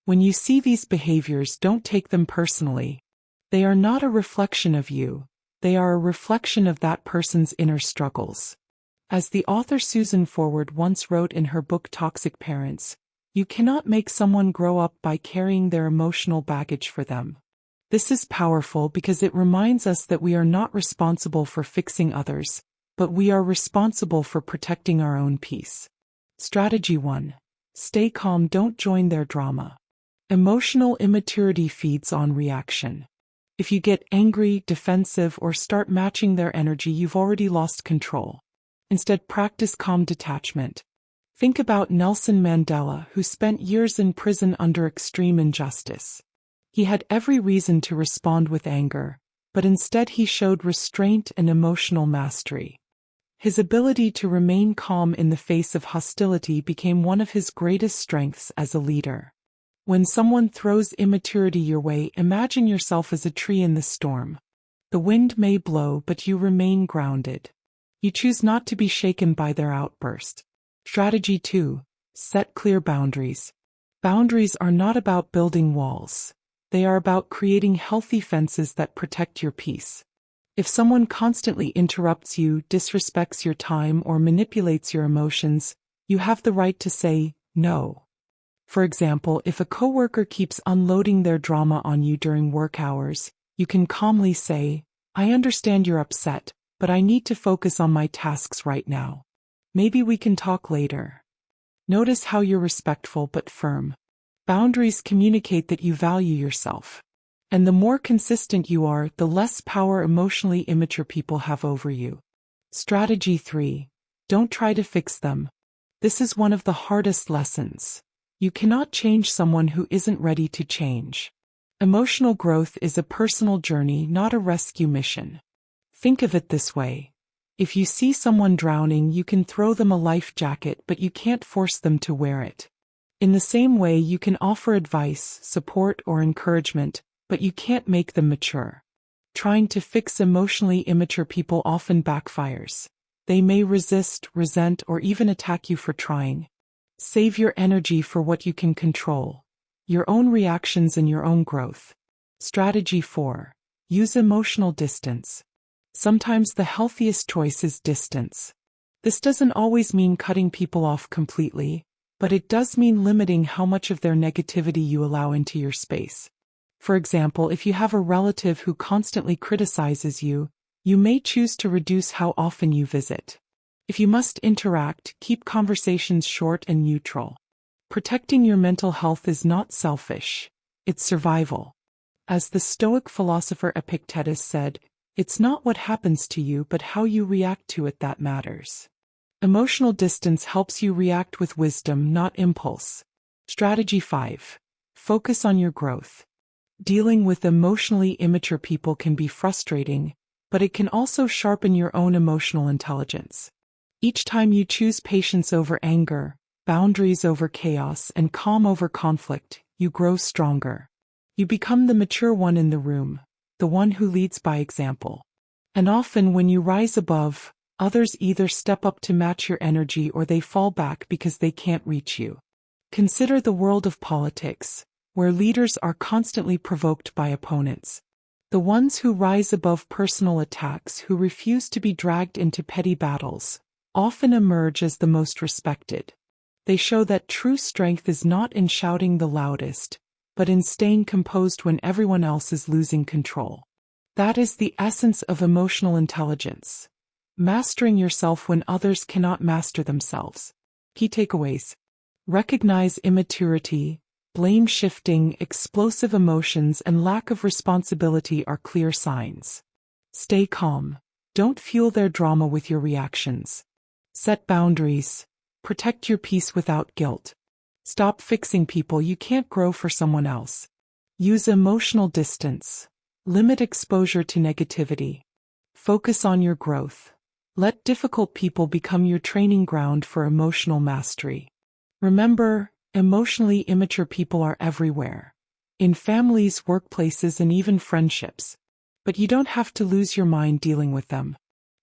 When you see these behaviors, don't take them personally. They are not a reflection of you. They are a reflection of that person's inner struggles. As the author Susan Forward once wrote in her book Toxic Parents, you cannot make someone grow up by carrying their emotional baggage for them. This is powerful because it reminds us that we are not responsible for fixing others, but we are responsible for protecting our own peace. Strategy 1. Stay calm, don't join their drama. Emotional immaturity feeds on reaction. If you get angry, defensive, or start matching their energy, you've already lost control. Instead, practice calm detachment. Think about Nelson Mandela, who spent years in prison under extreme injustice. He had every reason to respond with anger, but instead he showed restraint and emotional mastery. His ability to remain calm in the face of hostility became one of his greatest strengths as a leader. When someone throws immaturity your way, imagine yourself as a tree in the storm. The wind may blow, but you remain grounded. You choose not to be shaken by their outburst. Strategy 2. Set clear boundaries. Boundaries are not about building walls. They are about creating healthy fences that protect your peace. If someone constantly interrupts you, disrespects your time, or manipulates your emotions, you have the right to say no. For example, if a coworker keeps unloading their drama on you during work hours, you can calmly say, "I understand you're upset, but I need to focus on my tasks right now. Maybe we can talk later. Notice how you're respectful but firm. Boundaries communicate that you value yourself. And the more consistent you are, the less power emotionally immature people have over you. Strategy 3. Don't try to fix them. This is one of the hardest lessons. You cannot change someone who isn't ready to change. Emotional growth is a personal journey, not a rescue mission. Think of it this way. If you see someone drowning, you can throw them a life jacket, but you can't force them to wear it. In the same way, you can offer advice, support, or encouragement, but you can't make them mature. Trying to fix emotionally immature people often backfires. They may resist, resent, or even attack you for trying. Save your energy for what you can control: your own reactions and your own growth. Strategy 4. Use emotional distance. Sometimes the healthiest choice is distance. This doesn't always mean cutting people off completely, but it does mean limiting how much of their negativity you allow into your space. For example, if you have a relative who constantly criticizes you, you may choose to reduce how often you visit. If you must interact, keep conversations short and neutral. Protecting your mental health is not selfish, it's survival. As the Stoic philosopher Epictetus said, it's not what happens to you but how you react to it that matters. Emotional distance helps you react with wisdom, not impulse. Strategy 5. Focus on your growth. Dealing with emotionally immature people can be frustrating, but it can also sharpen your own emotional intelligence. Each time you choose patience over anger, boundaries over chaos, and calm over conflict, you grow stronger. You become the mature one in the room, the one who leads by example. And often when you rise above, others either step up to match your energy or they fall back because they can't reach you. Consider the world of politics, where leaders are constantly provoked by opponents. The ones who rise above personal attacks, who refuse to be dragged into petty battles, often emerge as the most respected. They show that true strength is not in shouting the loudest, but in staying composed when everyone else is losing control. That is the essence of emotional intelligence. Mastering yourself when others cannot master themselves. Key takeaways. Recognize immaturity, blame shifting, explosive emotions, and lack of responsibility are clear signs. Stay calm. Don't fuel their drama with your reactions. Set boundaries. Protect your peace without guilt. Stop fixing people you can't grow for someone else. Use emotional distance. Limit exposure to negativity. Focus on your growth. Let difficult people become your training ground for emotional mastery. Remember, emotionally immature people are everywhere. In families, workplaces, and even friendships. But you don't have to lose your mind dealing with them.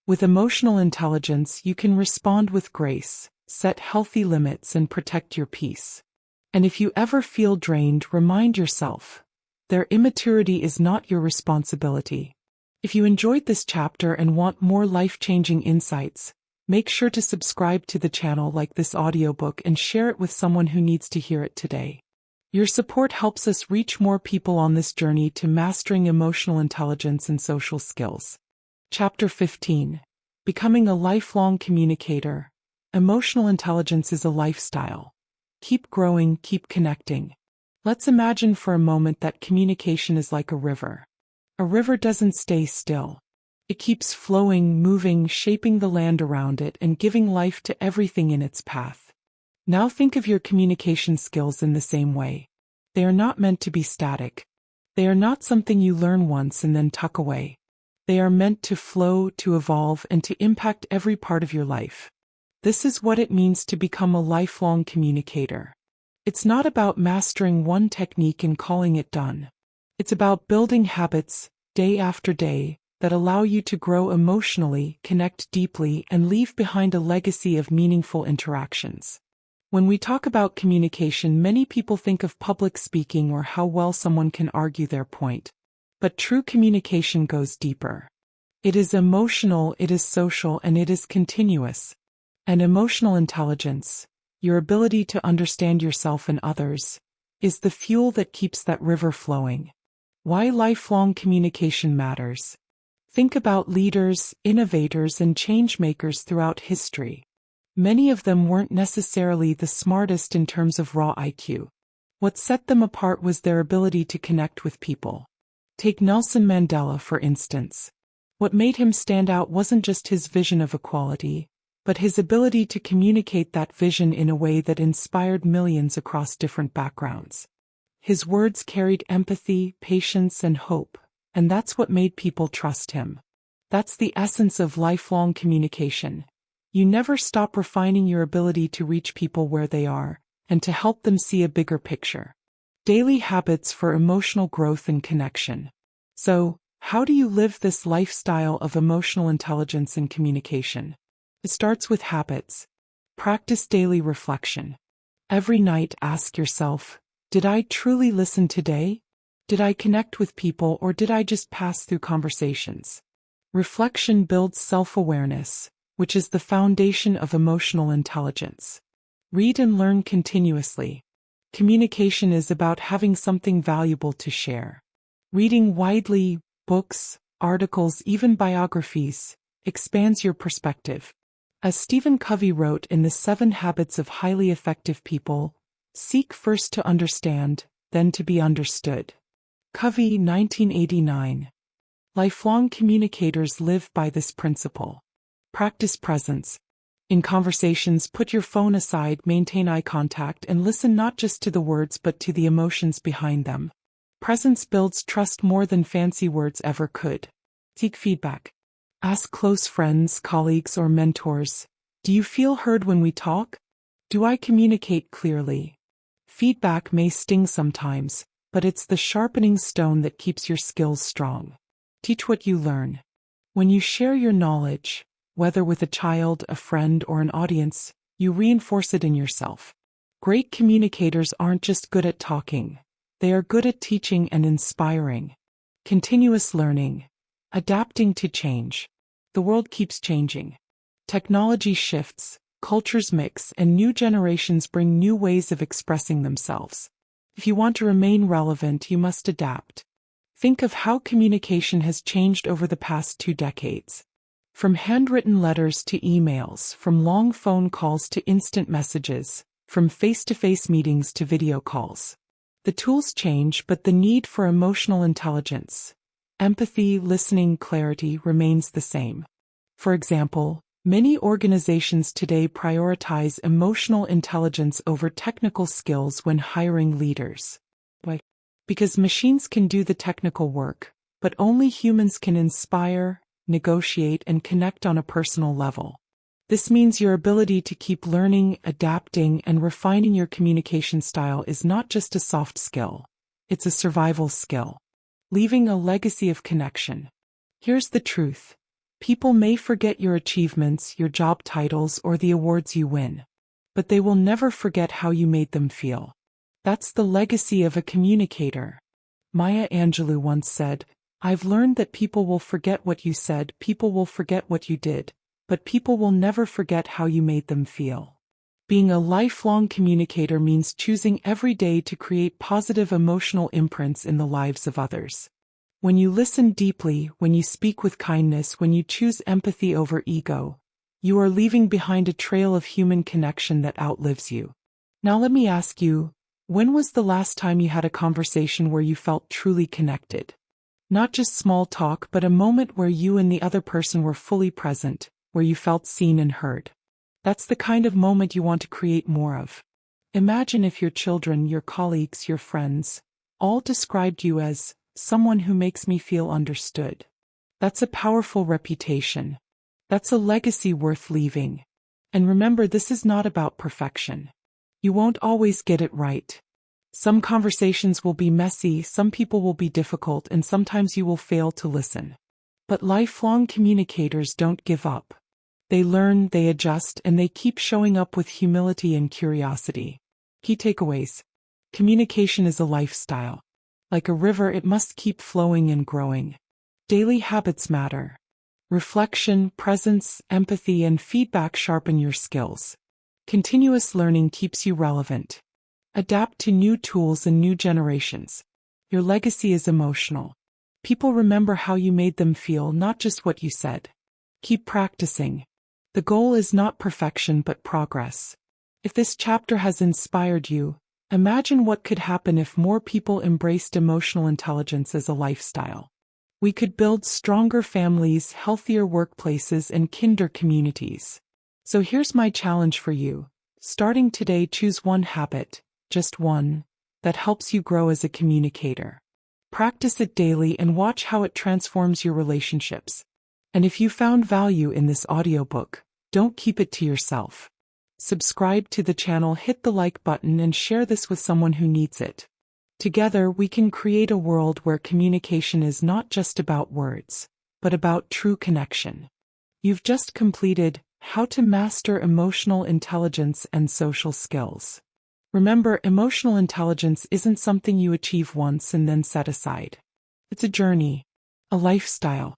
With emotional intelligence, you can respond with grace, set healthy limits, and protect your peace. And if you ever feel drained, remind yourself, their immaturity is not your responsibility. If you enjoyed this chapter and want more life-changing insights, make sure to subscribe to the channel, like this audiobook, and share it with someone who needs to hear it today. Your support helps us reach more people on this journey to mastering emotional intelligence and social skills. Chapter 15. Becoming a lifelong communicator. Emotional intelligence is a lifestyle. Keep growing, keep connecting. Let's imagine for a moment that communication is like a river. A river doesn't stay still. It keeps flowing, moving, shaping the land around it, and giving life to everything in its path. Now think of your communication skills in the same way. They are not meant to be static. They are not something you learn once and then tuck away. They are meant to flow, to evolve, and to impact every part of your life. This is what it means to become a lifelong communicator. It's not about mastering one technique and calling it done. It's about building habits, day after day, that allow you to grow emotionally, connect deeply, and leave behind a legacy of meaningful interactions. When we talk about communication, many people think of public speaking or how well someone can argue their point. But true communication goes deeper. It is emotional, it is social, and it is continuous. And emotional intelligence, your ability to understand yourself and others, is the fuel that keeps that river flowing. Why lifelong communication matters. Think about leaders, innovators, and change-makers throughout history. Many of them weren't necessarily the smartest in terms of raw IQ. What set them apart was their ability to connect with people. Take Nelson Mandela, for instance. What made him stand out wasn't just his vision of equality, but his ability to communicate that vision in a way that inspired millions across different backgrounds. His words carried empathy, patience, and hope, and that's what made people trust him. That's the essence of lifelong communication. You never stop refining your ability to reach people where they are, and to help them see a bigger picture. Daily habits for emotional growth and connection. So, how do you live this lifestyle of emotional intelligence and communication? It starts with habits. Practice daily reflection. Every night ask yourself, did I truly listen today? Did I connect with people, or did I just pass through conversations? Reflection builds self-awareness, which is the foundation of emotional intelligence. Read and learn continuously. Communication is about having something valuable to share. Reading widely, books, articles, even biographies, expands your perspective. As Stephen Covey wrote in The 7 Habits of Highly Effective People, seek first to understand, then to be understood. Covey, 1989. Lifelong communicators live by this principle. Practice presence. In conversations, put your phone aside, maintain eye contact, and listen not just to the words but to the emotions behind them. Presence builds trust more than fancy words ever could. Seek feedback. Ask close friends, colleagues, or mentors, do you feel heard when we talk? Do I communicate clearly? Feedback may sting sometimes, but it's the sharpening stone that keeps your skills strong. Teach what you learn. When you share your knowledge, whether with a child, a friend, or an audience, you reinforce it in yourself. Great communicators aren't just good at talking. They are good at teaching and inspiring. Continuous learning. Adapting to change. The world keeps changing. Technology shifts, cultures mix, and new generations bring new ways of expressing themselves. If you want to remain relevant, you must adapt. Think of how communication has changed over the past 2 decades. From handwritten letters to emails, from long phone calls to instant messages, from face-to-face meetings to video calls. The tools change, but the need for emotional intelligence, empathy, listening, clarity remains the same. For example, many organizations today prioritize emotional intelligence over technical skills when hiring leaders. Why? Because machines can do the technical work, but only humans can inspire, negotiate, and connect on a personal level. This means your ability to keep learning, adapting, and refining your communication style is not just a soft skill. It's a survival skill. Leaving a legacy of connection. Here's the truth. People may forget your achievements, your job titles, or the awards you win. But they will never forget how you made them feel. That's the legacy of a communicator. Maya Angelou once said, "I've learned that people will forget what you said, people will forget what you did, but people will never forget how you made them feel." Being a lifelong communicator means choosing every day to create positive emotional imprints in the lives of others. When you listen deeply, when you speak with kindness, when you choose empathy over ego, you are leaving behind a trail of human connection that outlives you. Now let me ask you, when was the last time you had a conversation where you felt truly connected? Not just small talk, but a moment where you and the other person were fully present, where you felt seen and heard. That's the kind of moment you want to create more of. Imagine if your children, your colleagues, your friends, all described you as someone who makes me feel understood. That's a powerful reputation. That's a legacy worth leaving. And remember, this is not about perfection. You won't always get it right. Some conversations will be messy, some people will be difficult, and sometimes you will fail to listen. But lifelong communicators don't give up. They learn, they adjust, and they keep showing up with humility and curiosity. Key takeaways. Communication is a lifestyle. Like a river, it must keep flowing and growing. Daily habits matter. Reflection, presence, empathy, and feedback sharpen your skills. Continuous learning keeps you relevant. Adapt to new tools and new generations. Your legacy is emotional. People remember how you made them feel, not just what you said. Keep practicing. The goal is not perfection but progress. If this chapter has inspired you, imagine what could happen if more people embraced emotional intelligence as a lifestyle. We could build stronger families, healthier workplaces, and kinder communities. So here's my challenge for you. Starting today, choose one habit, just one, that helps you grow as a communicator. Practice it daily and watch how it transforms your relationships. And if you found value in this audiobook, don't keep it to yourself. Subscribe to the channel, hit the like button, and share this with someone who needs it. Together, we can create a world where communication is not just about words, but about true connection. You've just completed How to Master Emotional Intelligence and Social Skills. Remember, emotional intelligence isn't something you achieve once and then set aside. It's a journey, a lifestyle.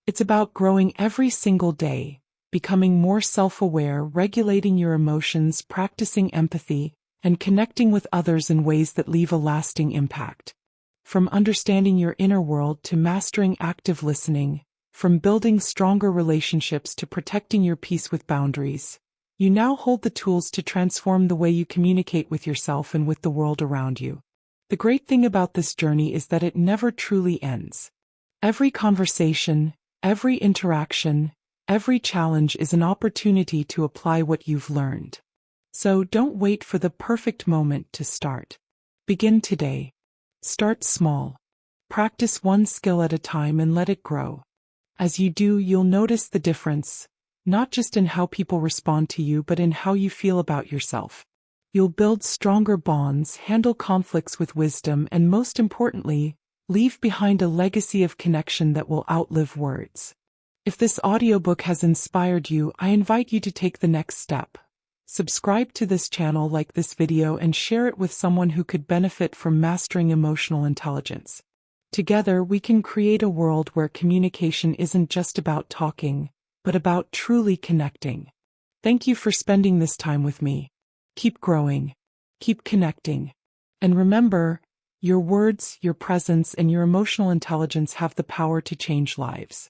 It's about growing every single day, becoming more self-aware, regulating your emotions, practicing empathy, and connecting with others in ways that leave a lasting impact. From understanding your inner world to mastering active listening, from building stronger relationships to protecting your peace with boundaries, you now hold the tools to transform the way you communicate with yourself and with the world around you. The great thing about this journey is that it never truly ends. Every conversation, every interaction, every challenge is an opportunity to apply what you've learned. So don't wait for the perfect moment to start. Begin today. Start small. Practice one skill at a time and let it grow. As you do, you'll notice the difference, not just in how people respond to you, but in how you feel about yourself. You'll build stronger bonds, handle conflicts with wisdom, and most importantly, leave behind a legacy of connection that will outlive words. If this audiobook has inspired you, I invite you to take the next step. Subscribe to this channel, like this video, and share it with someone who could benefit from mastering emotional intelligence. Together, we can create a world where communication isn't just about talking, but about truly connecting. Thank you for spending this time with me. Keep growing. Keep connecting. And remember, your words, your presence, and your emotional intelligence have the power to change lives.